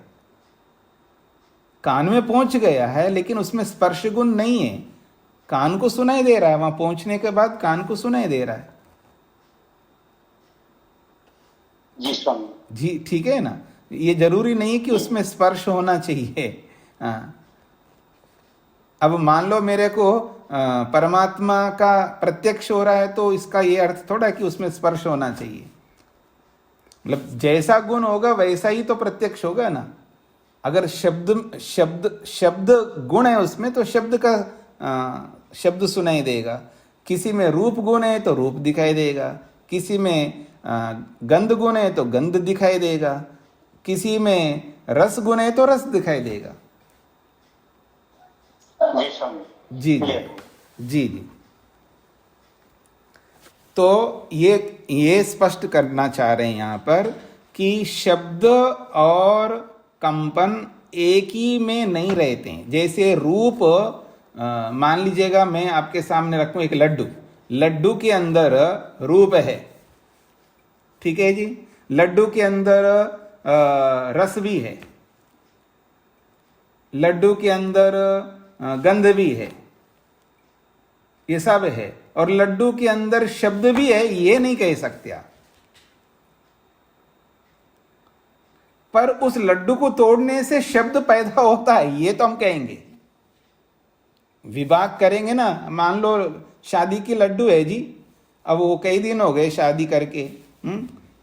कान में पहुंच गया है लेकिन उसमें स्पर्श गुण नहीं है, कान को सुनाई दे रहा है, वहां पहुंचने के बाद कान को सुनाई दे रहा है। जी स्वामी जी, ठीक है ना? ये जरूरी नहीं कि उसमें स्पर्श होना चाहिए। हाँ, अब मान लो मेरे को परमात्मा का प्रत्यक्ष हो रहा है तो इसका ये अर्थ थोड़ा कि उसमें स्पर्श होना चाहिए। मतलब जैसा गुण होगा वैसा ही तो प्रत्यक्ष होगा ना। अगर शब्द शब्द शब्द गुण है उसमें तो शब्द का शब्द सुनाई देगा। किसी में रूप गुण है तो रूप दिखाई देगा, किसी में गंध गुण है तो गंध दिखाई देगा, किसी में रस गुण है तो रस दिखाई देगा। जी स्वामी जी जी जी जी। तो ये स्पष्ट करना चाह रहे हैं यहाँ पर कि शब्द और कंपन एक ही में नहीं रहते हैं। जैसे रूप, मान लीजिएगा मैं आपके सामने रखूं एक लड्डू, लड्डू के अंदर रूप है, ठीक है जी, लड्डू के अंदर रस भी है, लड्डू के अंदर गंध भी है, ये सब है, और लड्डू के अंदर शब्द भी है, ये नहीं कह सकते आप। पर उस लड्डू को तोड़ने से शब्द पैदा होता है, ये तो हम कहेंगे। विभाग करेंगे ना, मान लो शादी की लड्डू है जी, अब वो कई दिन हो गए शादी करके,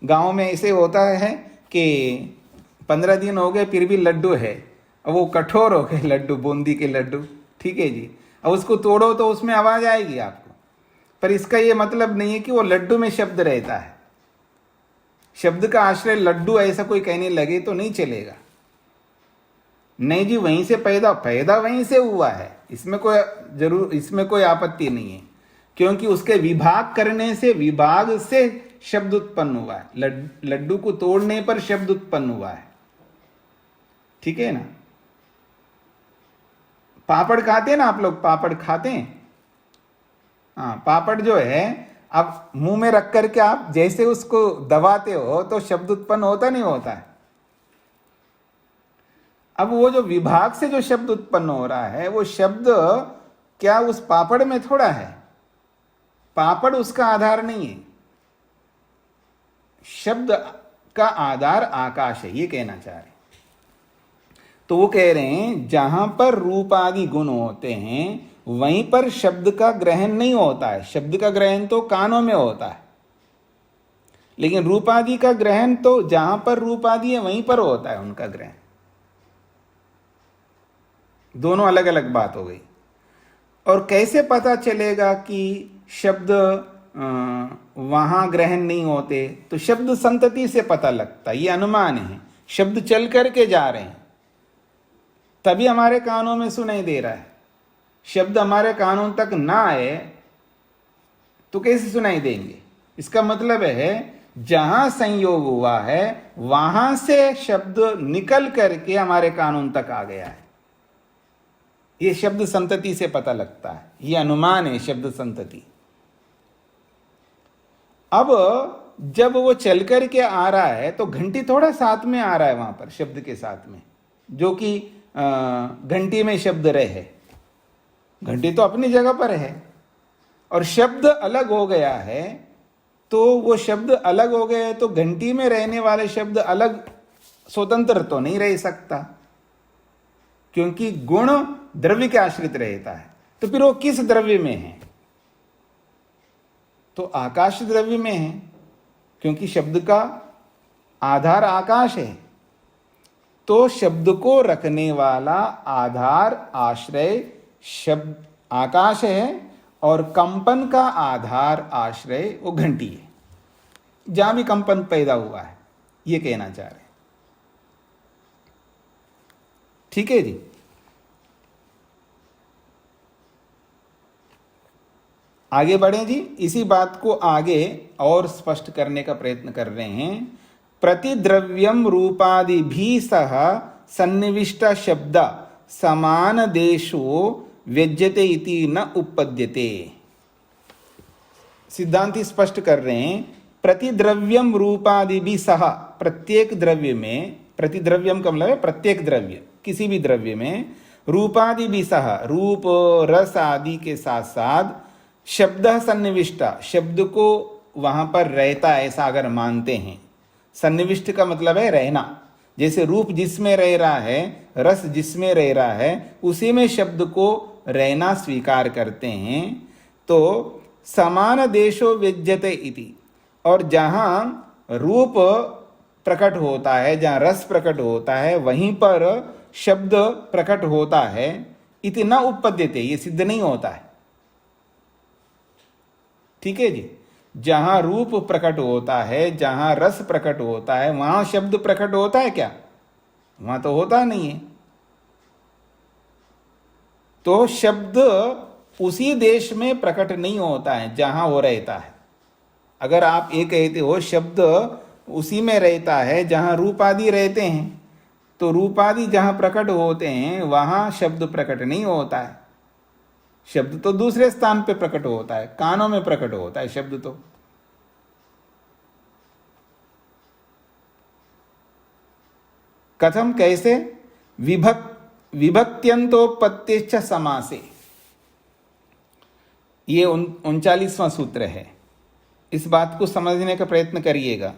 गांव में ऐसे होता है कि 15 दिन हो गए फिर भी लड्डू है, अब वो कठोर हो गए लड्डू, बूंदी के लड्डू, ठीक है जी। अब उसको तोड़ो तो उसमें आवाज आएगी आपको, पर इसका ये मतलब नहीं है कि वो लड्डू में शब्द रहता है। शब्द का आश्रय लड्डू ऐसा कोई कहने लगे तो नहीं चलेगा। नहीं जी, वहीं से पैदा वहीं से हुआ है, इसमें कोई आपत्ति नहीं है, क्योंकि उसके विभाग करने से, विभाग से शब्द उत्पन्न हुआ है। लड्डू को तोड़ने पर शब्द उत्पन्न हुआ है, ठीक है ना। पापड़ खाते हैं ना आप लोग, पापड़ खाते हैं, हाँ, पापड़ जो है आप मुंह में रख करके आप जैसे उसको दबाते हो तो शब्द उत्पन्न होता नहीं होता है। अब वो जो विभाग से जो शब्द उत्पन्न हो रहा है, वो शब्द क्या उस पापड़ में थोड़ा है, पापड़ उसका आधार नहीं है। शब्द का आधार आकाश है, ये कहना चाह रहे हैं। तो वो कह रहे हैं जहां पर रूप आदि गुण होते हैं वहीं पर शब्द का ग्रहण नहीं होता है। शब्द का ग्रहण तो कानों में होता है, लेकिन रूप आदि का ग्रहण तो जहां पर रूप आदि है वहीं पर होता है उनका ग्रहण। दोनों अलग अलग बात हो गई। और कैसे पता चलेगा कि शब्द वहां ग्रहण नहीं होते? तो शब्द संतति से पता लगता है, ये अनुमान है। शब्द चल करके जा रहे हैं तभी हमारे कानों में सुनाई दे रहा है। शब्द हमारे कानों तक ना आए तो कैसे सुनाई देंगे? इसका मतलब है जहां संयोग हुआ है वहां से शब्द निकल करके हमारे कानों तक आ गया है। ये शब्द संतति से पता लगता है, ये अनुमान है शब्द संतति। अब जब वो चल करके आ रहा है तो घंटी थोड़ा साथ में आ रहा है वहां पर शब्द के साथ में, जो कि घंटी में शब्द रहे। घंटी तो अपनी जगह पर है और शब्द अलग हो गया है, तो वो शब्द अलग हो गए तो घंटी में रहने वाले शब्द अलग स्वतंत्र तो नहीं रह सकता, क्योंकि गुण द्रव्य के आश्रित रहता है। तो फिर वो किस द्रव्य में है? तो आकाश द्रव्य में है, क्योंकि शब्द का आधार आकाश है। तो शब्द को रखने वाला आधार आश्रय शब्द आकाश है और कंपन का आधार आश्रय वो घंटी है, जहां भी कंपन पैदा हुआ है, ये कहना चाह रहे हैं। ठीक है जी। आगे बढ़े जी। इसी बात को आगे और स्पष्ट करने का प्रयत्न कर रहे हैं। प्रतिद्रव्यम रूपादि भी सह सन्निविष्ट शब्द समान देशो व्यज्यते इति न उपपद्यते। सिद्धांति स्पष्ट कर रहे हैं, प्रतिद्रव्यम रूपादि भी सह, प्रत्येक द्रव्य में, प्रतिद्रव्यम का मतलब है प्रत्येक द्रव्य, किसी भी द्रव्य में, रूपादि भी सह, रूप रस आदि के साथ साथ, शब्द सन्निविष्ट, शब्द को वहां पर रहता है ऐसा अगर मानते हैं। सन्निविष्ट का मतलब है रहना। जैसे रूप जिसमें रह रहा है, रस जिसमें रह रहा है, उसी में शब्द को रहना स्वीकार करते हैं तो समान देशो विद्यते इति, और जहाँ रूप प्रकट होता है, जहाँ रस प्रकट होता है, वहीं पर शब्द प्रकट होता है, इति न उपपद्यते, ये सिद्ध नहीं होता है। ठीक है जी, जहां रूप प्रकट होता है, जहां रस प्रकट होता है, वहां शब्द प्रकट होता है क्या? वहां तो होता नहीं है। तो शब्द उसी देश में प्रकट नहीं होता है जहां वो रहता है। अगर आप ये कहते हो शब्द उसी में रहता है जहां रूप आदि रहते हैं, तो रूप आदि जहां प्रकट होते हैं वहां शब्द प्रकट नहीं होता है। शब्द तो दूसरे स्थान पे प्रकट होता है, कानों में प्रकट होता है शब्द तो। कथम, कैसे? विभक्त्यंतोपत्तिश्च समासे, ये 39वां सूत्र है। इस बात को समझने का प्रयत्न करिएगा।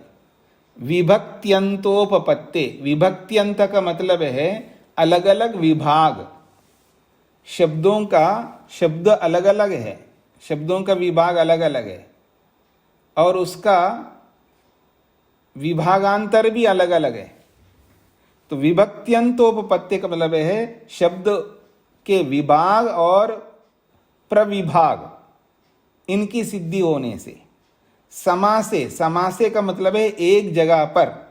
विभक्त्यंतोपपत्ति, विभक्त्यंत का मतलब है अलग अलग विभाग। शब्दों का शब्द अलग अलग है, शब्दों का विभाग अलग अलग है, और उसका विभागांतर भी अलग अलग है। तो विभक्त्यंतोपपत्ति का मतलब है शब्द के विभाग और प्रविभाग, इनकी सिद्धि होने से। समासे, समासे का मतलब है एक जगह पर,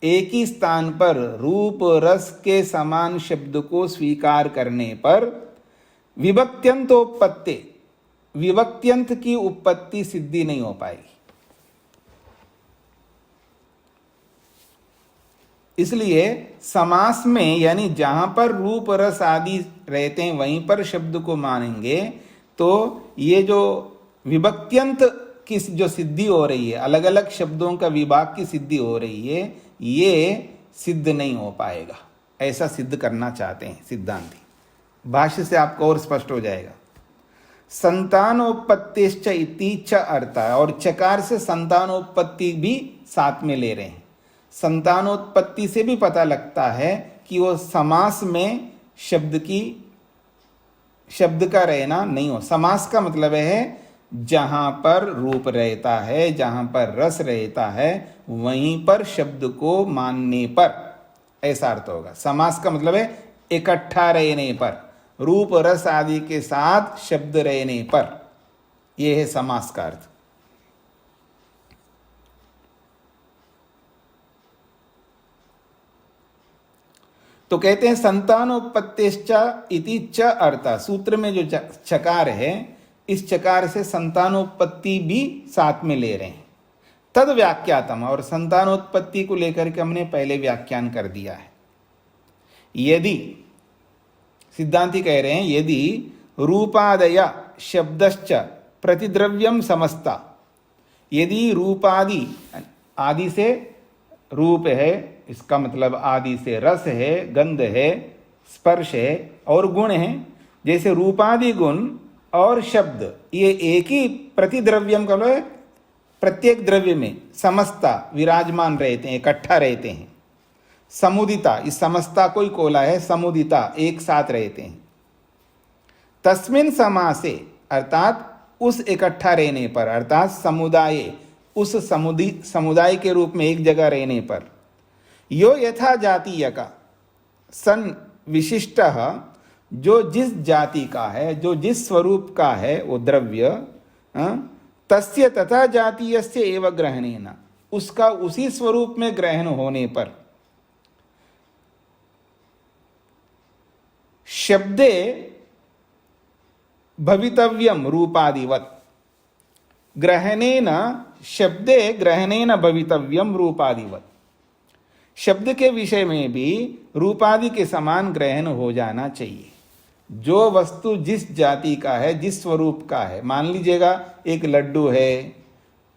एक ही स्थान पर रूप रस के समान शब्द को स्वीकार करने पर विभक्त्यंतोपत्ति, विभक्त्यंत की उत्पत्ति सिद्धि नहीं हो पाएगी। इसलिए समास में, यानी जहां पर रूप रस आदि रहते हैं वहीं पर शब्द को मानेंगे, तो ये जो विभक्त्यंत की जो सिद्धि हो रही है, अलग अलग शब्दों का विभाग की सिद्धि हो रही है, ये सिद्ध नहीं हो पाएगा। ऐसा सिद्ध करना चाहते हैं सिद्धांती। भाष्य से आपको और स्पष्ट हो जाएगा। संतानोत्पत्तिश्च इति च अर्थ, और चकार से संतानोत्पत्ति भी साथ में ले रहे हैं। संतानोत्पत्ति से भी पता लगता है कि वो समास में शब्द का रहना नहीं हो। समास का मतलब है जहां पर रूप रहता है, जहां पर रस रहता है, वहीं पर शब्द को मानने पर, ऐसा अर्थ होगा। समास का मतलब है इकट्ठा रहने पर, रूप रस आदि के साथ शब्द रहने पर, यह है समास का अर्थ। तो कहते हैं संतानोत्पत्तिश्च इति च अर्थ, सूत्र में जो चकार है, इस चकार से संतानोत्पत्ति भी साथ में ले रहे हैं। तद व्याख्यातम, और संतानोत्पत्ति को लेकर के हमने पहले व्याख्यान कर दिया है। यदि सिद्धांती कह रहे हैं, यदि रूपादय शब्दश्च प्रतिद्रव्यम समस्ता, यदि रूपादि, आदि से रूप है, इसका मतलब आदि से रस है, गंध है, स्पर्श है और गुण है। जैसे रूपादि गुण और शब्द, ये एक ही प्रतिद्रव्यम का मतलब प्रत्येक द्रव्य में समस्ता विराजमान रहते हैं, इकट्ठा रहते हैं। समुदिता, इस समस्ता को ही कोला है, समुदिता एक साथ रहते हैं। तस्मिन समासे, अर्थात उस इकट्ठा रहने पर, अर्थात समुदाय, उस समुदाय के रूप में एक जगह रहने पर, यो यथा जातीय का सन विशिष्ट, जो जिस जाति का है, जो जिस स्वरूप का है वो द्रव्य, तस्य तथा जातीयस्य एव ग्रहणेन, उसका उसी स्वरूप में ग्रहण होने पर, शब्दे भवितव्यम रूपादिवत, ग्रहणेन, शब्दे ग्रहणेन भवितव्यम रूपादिवत, शब्द के विषय में भी रूपादि के समान ग्रहण हो जाना चाहिए। जो वस्तु जिस जाति का है, जिस स्वरूप का है, मान लीजिएगा एक लड्डू है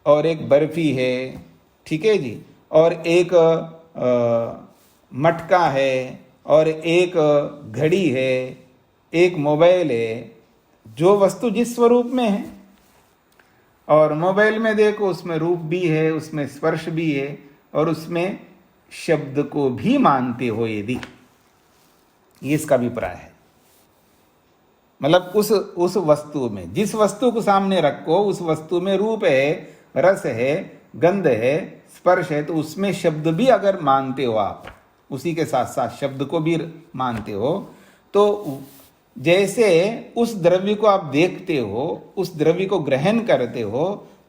और एक बर्फी है, ठीक है जी, और एक मटका है और एक घड़ी है, एक मोबाइल है। जो वस्तु जिस स्वरूप में है, और मोबाइल में देखो उसमें रूप भी है, उसमें स्पर्श भी है, और उसमें शब्द को भी मानते हो यदि, ये इसका अभिप्राय है। मतलब उस वस्तु में, जिस वस्तु को सामने रखो उस वस्तु में रूप है, रस है, गंध है, स्पर्श है, तो उसमें शब्द भी अगर मानते हो आप, उसी के साथ साथ शब्द को भी मानते हो, तो जैसे उस द्रव्य को आप देखते हो, उस द्रव्य को ग्रहण करते हो,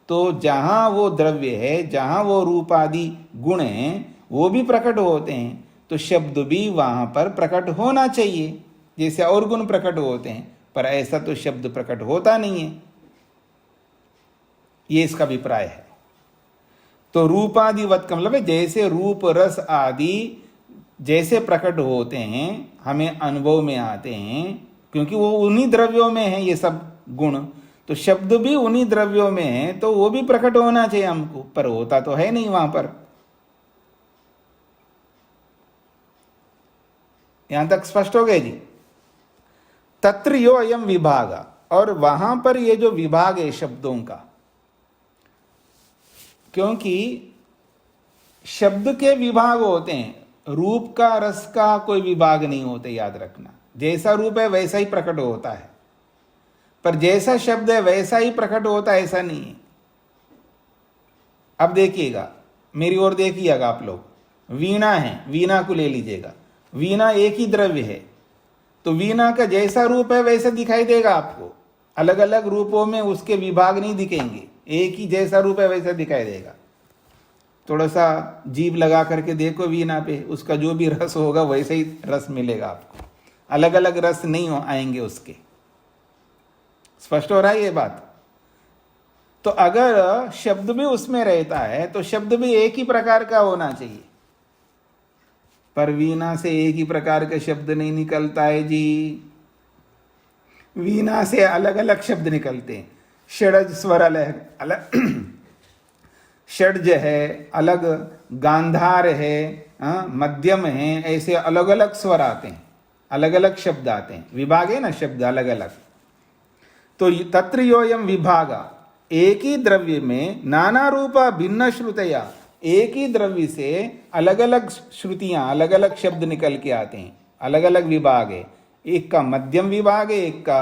तो जहां वो द्रव्य है, जहां वो रूप आदि गुण हैं, वो भी प्रकट होते हैं, तो शब्द भी वहां पर प्रकट होना चाहिए, जैसे और गुण प्रकट होते हैं। पर ऐसा तो शब्द प्रकट होता नहीं है, ये इसका अभिप्राय है। तो रूपादिवत का मतलब है जैसे रूप रस आदि जैसे प्रकट होते हैं, हमें अनुभव में आते हैं, क्योंकि वो उन्हीं द्रव्यों में है ये सब गुण, तो शब्द भी उन्हीं द्रव्यों में है, तो वो भी प्रकट होना चाहिए हमको, पर होता तो है नहीं वहां पर। यहां तक स्पष्ट हो गए जी। तत्र यो अयम विभाग, और वहां पर ये जो विभाग है शब्दों का, क्योंकि शब्द के विभाग होते हैं, रूप का रस का कोई विभाग नहीं होते, याद रखना। जैसा रूप है वैसा ही प्रकट होता है, पर जैसा शब्द है वैसा ही प्रकट होता है, ऐसा नहीं है। अब देखिएगा, मेरी ओर देखिएगा आप लोग, वीणा है, वीणा को ले लीजिएगा, वीणा एक ही द्रव्य है, तो वीणा का जैसा रूप है वैसा दिखाई देगा आपको, अलग अलग रूपों में उसके विभाग नहीं दिखेंगे, एक ही जैसा रूप है वैसा दिखाई देगा। थोड़ा सा जीभ लगा करके देखो वीणा पे, उसका जो भी रस होगा वैसे ही रस मिलेगा आपको, अलग अलग रस नहीं आएंगे उसके। स्पष्ट हो रहा है ये बात? तो अगर शब्द भी उसमें रहता है तो शब्द भी एक ही प्रकार का होना चाहिए, पर वीणा से एक ही प्रकार का शब्द नहीं निकलता है जी, वीणा से अलग अलग शब्द निकलते हैं। षडज स्वर अलग षडज है अलग, गांधार है, मध्यम है, ऐसे अलग अलग स्वर आते हैं, अलग अलग शब्द आते हैं, विभाग है ना शब्द अलग अलग। तो तत्र योयम विभागा, एक ही द्रव्य में नाना रूपा भिन्न श्रुतया, एक ही द्रव्य से अलग अलग श्रुतियां, अलग अलग शब्द निकल के आते हैं, अलग अलग विभाग है, एक का मध्यम विभाग है, एक का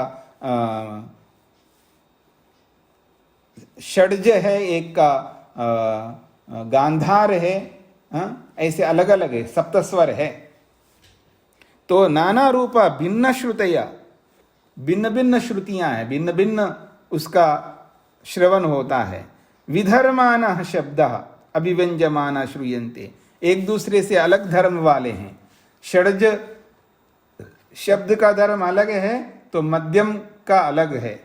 षड्ज है, एक का गांधार है, ऐसे अलग अलग है, सप्तस्वर है। तो नाना रूपा भिन्न श्रुतया, भिन्न भिन्न श्रुतियां हैं, भिन्न भिन्न उसका श्रवण होता है। विधर्माना शब्द अभिव्यंजमाना श्रूयन्ते, एक दूसरे से अलग धर्म वाले हैं। षड्ज शब्द का धर्म अलग है, तो मध्यम का अलग है,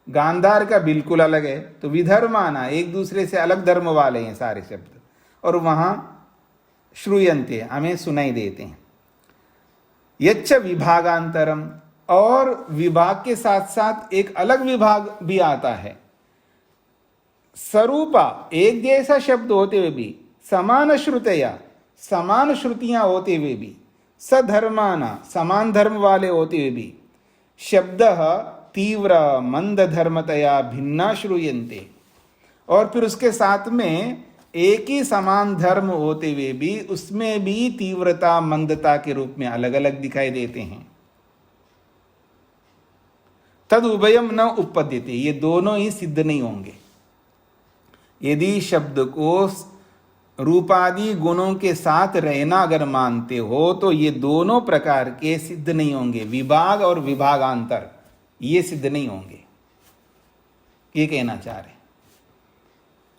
गांधार का बिल्कुल अलग है। तो विधर्माना, एक दूसरे से अलग धर्म वाले हैं सारे शब्द, और वहां श्रूयन्ते, हमें सुनाई देते हैं। यच्च विभागांतरम, और विभाग के साथ साथ एक अलग विभाग भी आता है। स्वरूपा, एक जैसा शब्द होते हुए भी, समान श्रुतया, समान श्रुतियां होते हुए भी, सधर्माना, समान धर्म वाले होते हुए भी, शब्द तीव्र मंद धर्मतया भिन्ना श्रूयन्ते, और फिर उसके साथ में एक ही समान धर्म होते हुए भी उसमें भी तीव्रता मंदता के रूप में अलग अलग दिखाई देते हैं। तद उभयम न उपपद्यते, ये दोनों ही सिद्ध नहीं होंगे। यदि शब्द को रूपादि गुणों के साथ रहना अगर मानते हो तो ये दोनों प्रकार के सिद्ध नहीं होंगे, विभाग और विभागांतर, ये सिद्ध नहीं होंगे, ये कहना चाह रहे।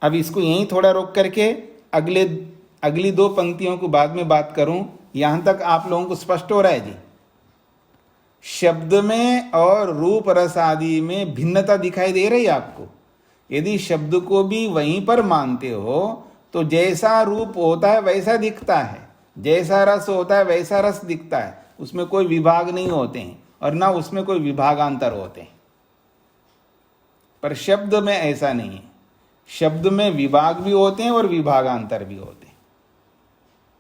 अब इसको यहीं थोड़ा रोक करके अगली दो पंक्तियों को बाद में बात करूं। यहां तक आप लोगों को स्पष्ट हो रहा है जी? शब्द में और रूप रस आदि में भिन्नता दिखाई दे रही है आपको? यदि शब्द को भी वहीं पर मानते हो तो जैसा रूप होता है वैसा दिखता है, जैसा रस होता है वैसा रस दिखता है, उसमें कोई विभाग नहीं होते हैं और ना उसमें कोई विभागांतर होते हैं। पर शब्द में ऐसा नहीं है, शब्द में विभाग भी होते हैं और विभागांतर भी होते हैं।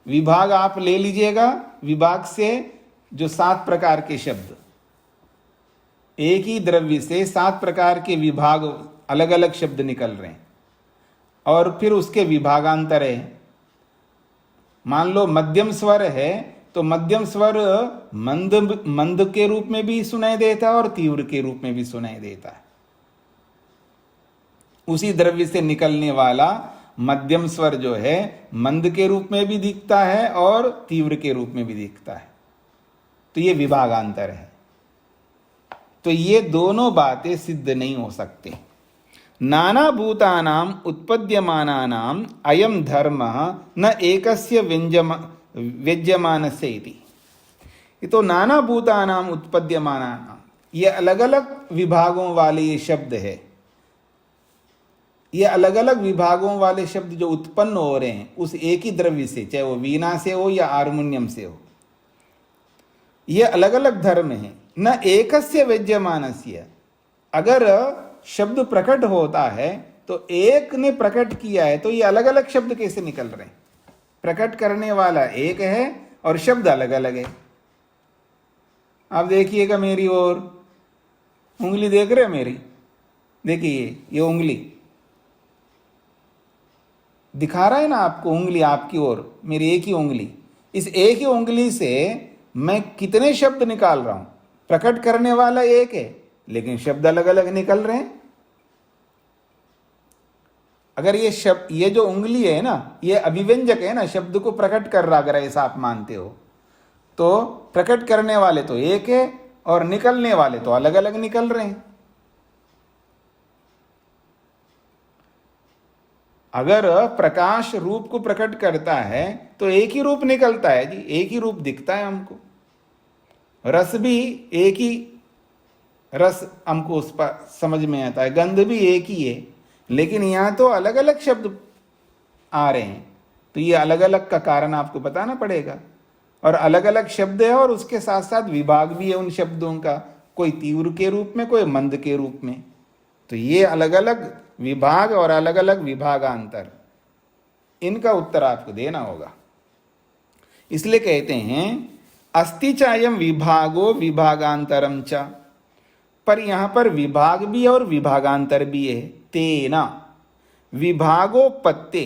विभाग आप ले लीजिएगा, विभाग से जो 7 प्रकार के शब्द, एक ही द्रव्य से 7 प्रकार के विभाग, अलग अलग शब्द निकल रहे हैं, और फिर उसके विभागांतर है। मान लो मध्यम स्वर है तो मध्यम स्वर मंद मंद के रूप में भी सुनाई देता है और तीव्र के रूप में भी सुनाई देता है। उसी द्रव्य से निकलने वाला मध्यम स्वर जो है मंद के रूप में भी दिखता है और तीव्र के रूप में भी दिखता है। तो ये विभागांतर है। तो ये दोनों बातें सिद्ध नहीं हो सकते। नाना भूतानाम उत्पद्यमानानाम अयम धर्म न एकस्य व्यज्यमानस्य इति। ये तो नाना भूतानाम उत्पद्यमानानाम, ये अलग अलग विभागों वाले ये शब्द है। ये अलग अलग विभागों वाले शब्द जो उत्पन्न हो रहे हैं उस एक ही द्रव्य से, चाहे वो वीणा से हो या हारमोनियम से हो, ये अलग अलग धर्म है। न एकस्य व्यज्यमानस्य, अगर शब्द प्रकट होता है तो एक ने प्रकट किया है तो ये अलग अलग शब्द कैसे निकल रहे हैं? प्रकट करने वाला एक है और शब्द अलग अलग है। आप देखिएगा मेरी ओर, उंगली देख रहे हो मेरी? देखिए ये उंगली दिखा रहा है ना आपको, उंगली आपकी ओर, मेरी एक ही उंगली। इस एक ही उंगली से मैं कितने शब्द निकाल रहा हूं? प्रकट करने वाला एक है लेकिन शब्द अलग अलग निकल रहे हैं। अगर ये शब्द, ये जो उंगली है ना, ये अभिव्यंजक है ना, शब्द को प्रकट कर रहा, अगर ऐसा आप मानते हो तो प्रकट करने वाले तो एक है और निकलने वाले तो अलग अलग निकल रहे हैं। अगर प्रकाश रूप को प्रकट करता है तो एक ही रूप निकलता है जी, एक ही रूप दिखता है हमको। रस भी एक ही रस हमको उस पर समझ में आता है, गंध भी एक ही है, लेकिन यहां तो अलग अलग शब्द आ रहे हैं। तो ये अलग अलग का कारण आपको बताना पड़ेगा। और अलग अलग शब्द है और उसके साथ साथ विभाग भी है उन शब्दों का, कोई तीव्र के रूप में, कोई मंद के रूप में। तो ये अलग अलग विभाग और अलग अलग विभागांतर, इनका उत्तर आपको देना होगा। इसलिए कहते हैं अस्ति चायम विभागो विभागांतरम च, पर यहां पर विभाग भी और विभागांतर भी है। तेना विभागोपत्ते,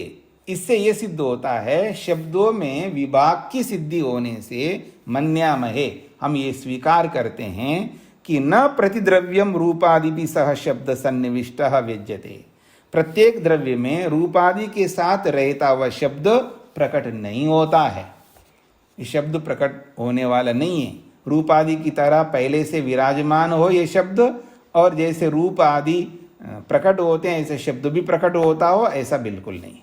इससे यह सिद्ध होता है शब्दों में विभाग की सिद्धि होने से मन्यामहे, हम ये स्वीकार करते हैं कि न प्रतिद्रव्यम रूपादि भी सह शब्द सन्निविष्ट व्यज्यते। प्रत्येक द्रव्य में रूपादि के साथ रहता हुआ शब्द प्रकट नहीं होता है। ये शब्द प्रकट होने वाला नहीं है। रूपादि की तरह पहले से विराजमान हो ये शब्द, और जैसे रूप आदि प्रकट होते हैं ऐसे शब्द भी प्रकट होता हो, ऐसा बिल्कुल नहीं।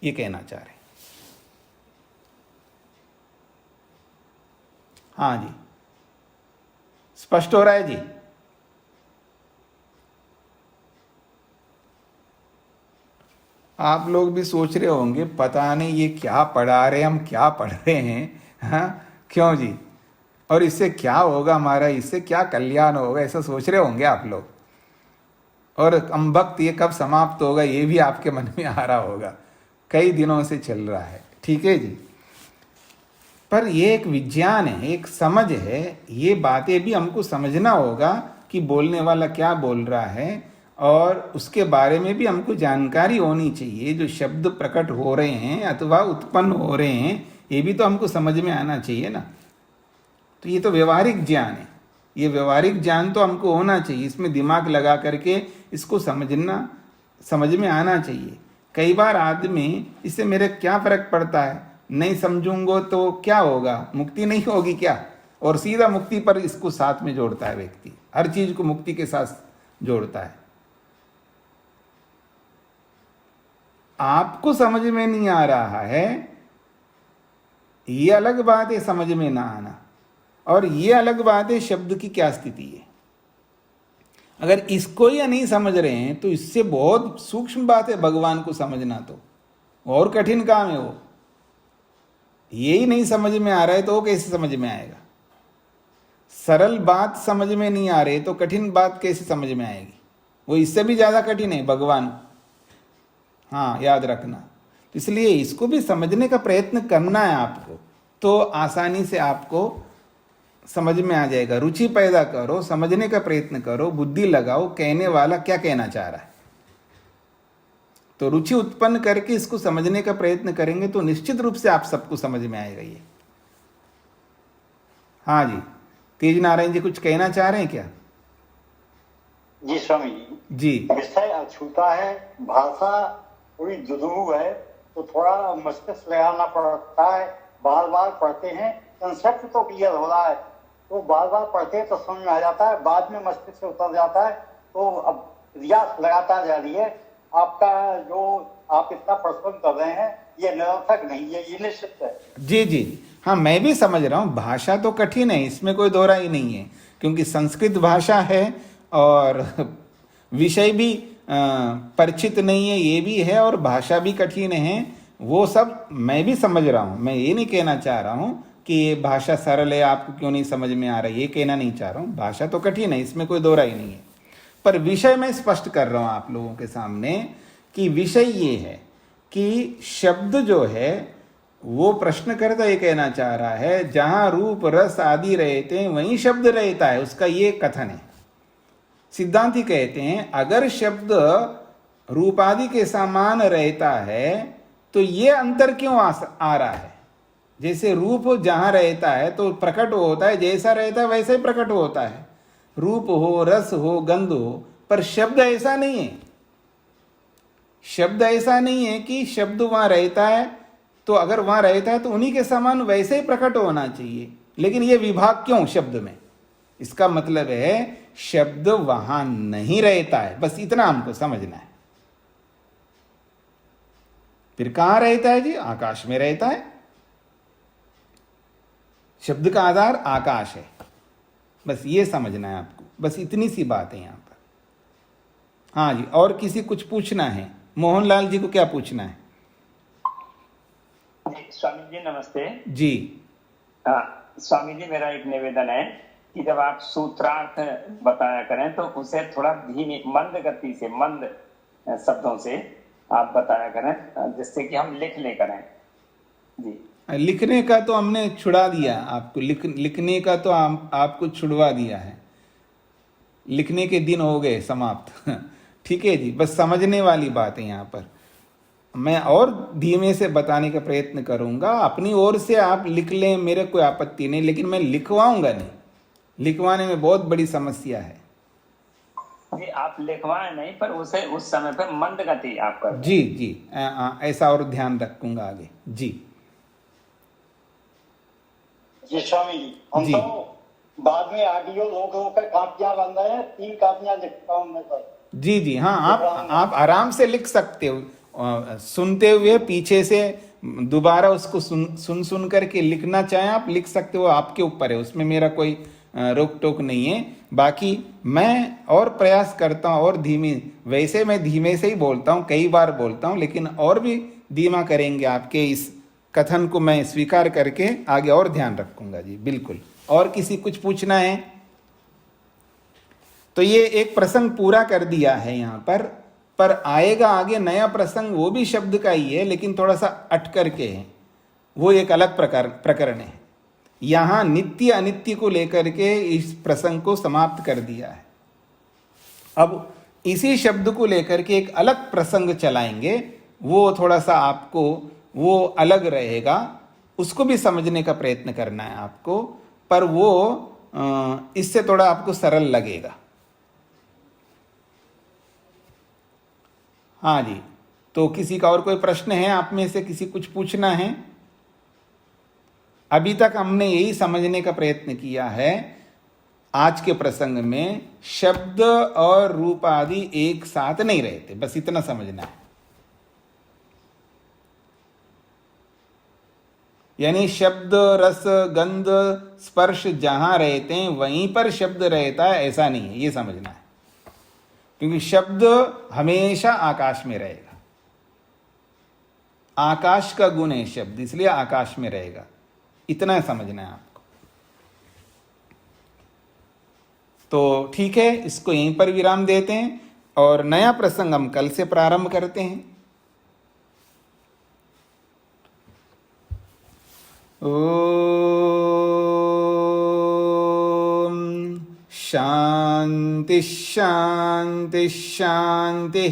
ये कहना चाह रहे। हाँ जी, स्पष्ट हो रहा है जी? आप लोग भी सोच रहे होंगे पता नहीं ये क्या पढ़ा रहे, हम क्या पढ़ रहे हैं, हाँ क्यों जी, और इससे क्या होगा हमारा, इससे क्या कल्याण होगा, ऐसा सोच रहे होंगे आप लोग। और अम्बक्त ये कब समाप्त होगा ये भी आपके मन में आ रहा होगा, कई दिनों से चल रहा है। ठीक है जी, पर ये एक विज्ञान है, एक समझ है। ये बातें भी हमको समझना होगा कि बोलने वाला क्या बोल रहा है, और उसके बारे में भी हमको जानकारी होनी चाहिए। जो शब्द प्रकट हो रहे हैं अथवा उत्पन्न हो रहे हैं, ये भी तो हमको समझ में आना चाहिए ना। तो ये तो व्यवहारिक ज्ञान है, ये व्यवहारिक ज्ञान तो हमको होना चाहिए। इसमें दिमाग लगा करके इसको समझना, समझ में आना चाहिए। कई बार आदमी इससे मेरे क्या फर्क पड़ता है, नहीं समझूंगा तो क्या होगा, मुक्ति नहीं होगी क्या, और सीधा मुक्ति पर इसको साथ में जोड़ता है व्यक्ति। हर चीज को मुक्ति के साथ जोड़ता है। आपको समझ में नहीं आ रहा है ये अलग बात है, समझ में ना आना, और ये अलग बात है शब्द की क्या स्थिति है। अगर इसको ही नहीं समझ रहे हैं तो इससे बहुत सूक्ष्म बात है भगवान को समझना, तो और कठिन काम है वो। यही नहीं समझ में आ रहा है तो वो कैसे समझ में आएगा। सरल बात समझ में नहीं आ रही तो कठिन बात कैसे समझ में आएगी। वो इससे भी ज्यादा कठिन है भगवान, हाँ याद रखना। इसलिए इसको भी समझने का प्रयत्न करना है आपको, तो आसानी से आपको समझ में आ जाएगा। रुचि पैदा करो, समझने का प्रयत्न करो, बुद्धि लगाओ, कहने वाला क्या कहना चाह रहा है। तो रुचि उत्पन्न करके इसको समझने का प्रयत्न करेंगे तो निश्चित रूप से आप सबको समझ में आएगा ये। हाँ जी, तेज नारायण जी कुछ कहना चाह रहे हैं क्या? जी स्वामी जी, जी विषय अछूता है, भाषा थोड़ी दुधू है, तो थोड़ा मस्तिष्क लगाना पड़ता है। बार बार पढ़ते हैं, कंसेप्ट तो क्लियर हो रहा है, तो बार बार पढ़ते हैं तो समझ में आ जाता है, बाद में मस्तिष्क से उतर जाता है। तो अब रियाज लगातार जारी है। आपका जो आप इतना परिश्रम कर रहे हैं ये निरर्थक नहीं है, ये निश्चित है। जी जी, हाँ मैं भी समझ रहा हूँ, भाषा तो कठिन है, इसमें कोई दो राय नहीं है, क्योंकि संस्कृत भाषा है और विषय भी परिचित नहीं है, ये भी है, और भाषा भी कठिन है। वो सब मैं भी समझ रहा हूँ, मैं ये नहीं कहना चाह रहा हूँ कि ये भाषा सरल है, आपको क्यों नहीं समझ में आ रहा है, ये कहना नहीं चाह रहा हूँ। भाषा तो कठिन है, इसमें कोई दो राय नहीं है, पर विषय मैं स्पष्ट कर रहा हूँ आप लोगों के सामने कि विषय ये है कि शब्द जो है वो प्रश्नकर्ता ये कहना चाह रहा है, जहां रूप रस आदि रहते हैं वहीं शब्द रहता है, उसका ये कथन है। सिद्धांती कहते हैं अगर शब्द रूपादि के समान रहता है तो ये अंतर क्यों आ रहा है? जैसे रूप जहां रहता है तो प्रकट होता है, जैसा रहता है वैसे ही प्रकट होता है, रूप हो, रस हो, गंध हो, पर शब्द ऐसा नहीं है। शब्द ऐसा नहीं है कि शब्द वहां रहता है तो अगर वहां रहता है तो उन्हीं के समान वैसे ही प्रकट होना चाहिए, लेकिन ये विभाग क्यों शब्द में? इसका मतलब है शब्द वहां नहीं रहता है, बस इतना हमको समझना है। फिर कहां रहता है जी? आकाश में रहता है। शब्द का आधार आकाश है, बस ये समझना है आपको, बस इतनी सी बात है यहां पर। हाँ जी, और किसी कुछ पूछना है? मोहनलाल जी को क्या पूछना है? स्वामी जी नमस्ते जी। हाँ स्वामी जी, मेरा एक निवेदन है कि जब आप सूत्रार्थ बताया करें तो उसे थोड़ा धीमी मंद गति से, मंद शब्दों से आप बताया करें, जिससे कि हम लिख ले करें। जी, लिखने का तो हमने छुड़ा दिया आपको, लिखने का तो आपको छुड़वा दिया है, लिखने के दिन हो गए समाप्त। ठीक है जी, बस समझने वाली बात है यहाँ पर। मैं और धीमे से बताने का प्रयत्न करूंगा, अपनी ओर से आप लिख लें, मेरे कोई आपत्ति नहीं, लेकिन मैं लिखवाऊंगा नहीं, लिखवाने में बहुत बड़ी समस्या है। जी आप लिखवाएं नहीं, पर उसे उस समय पर मंद गति आप कर। जी जी, ऐसा और ध्यान रखूंगा आगे। जी जी स्वामी जी, हम जी। तो बाद में ऑडियो रोक रोक कर कापियां बन रहे हैं, 3 कापियां लिखता हूँ मैं सर। जी जी, हाँ आप आराम से लिख सकते हो, सुनते हुए पीछे से दोबारा उसको सुन सुन करके लिखना चाहें आप लिख सकते हो, आपके ऊपर है, उसमें मेरा कोई रोक टोक नहीं है। बाकी मैं और प्रयास करता हूँ और धीमे, वैसे मैं धीमे से ही बोलता हूँ, कई बार बोलता हूँ, लेकिन और भी धीमा करेंगे आपके इस कथन को मैं स्वीकार करके आगे और ध्यान रखूंगा जी, बिल्कुल। और किसी कुछ पूछना है? तो ये एक प्रसंग पूरा कर दिया है यहाँ पर आएगा आगे नया प्रसंग, वो भी शब्द का ही है लेकिन थोड़ा सा अट करके है, वो एक अलग प्रकरण है। यहाँ नित्य अनित्य को लेकर के इस प्रसंग को समाप्त कर दिया है। अब इसी शब्द को लेकर के एक अलग प्रसंग चलाएंगे, वो थोड़ा सा आपको वो अलग रहेगा, उसको भी समझने का प्रयत्न करना है आपको, पर वो इससे थोड़ा आपको सरल लगेगा। हाँ जी, तो किसी का और कोई प्रश्न है आप में से? किसी कुछ पूछना है? अभी तक हमने यही समझने का प्रयत्न किया है आज के प्रसंग में, शब्द और रूप आदि एक साथ नहीं रहते, बस इतना समझना है। यानी शब्द, रस, गंध, स्पर्श जहां रहते हैं वहीं पर शब्द रहता है, ऐसा नहीं है, ये समझना है। क्योंकि शब्द हमेशा आकाश में रहेगा, आकाश का गुण है शब्द, इसलिए आकाश में रहेगा, इतना समझना है आपको। तो ठीक है, इसको यहीं पर विराम देते हैं और नया प्रसंग हम कल से प्रारंभ करते हैं। ओम शांति शांति शांति।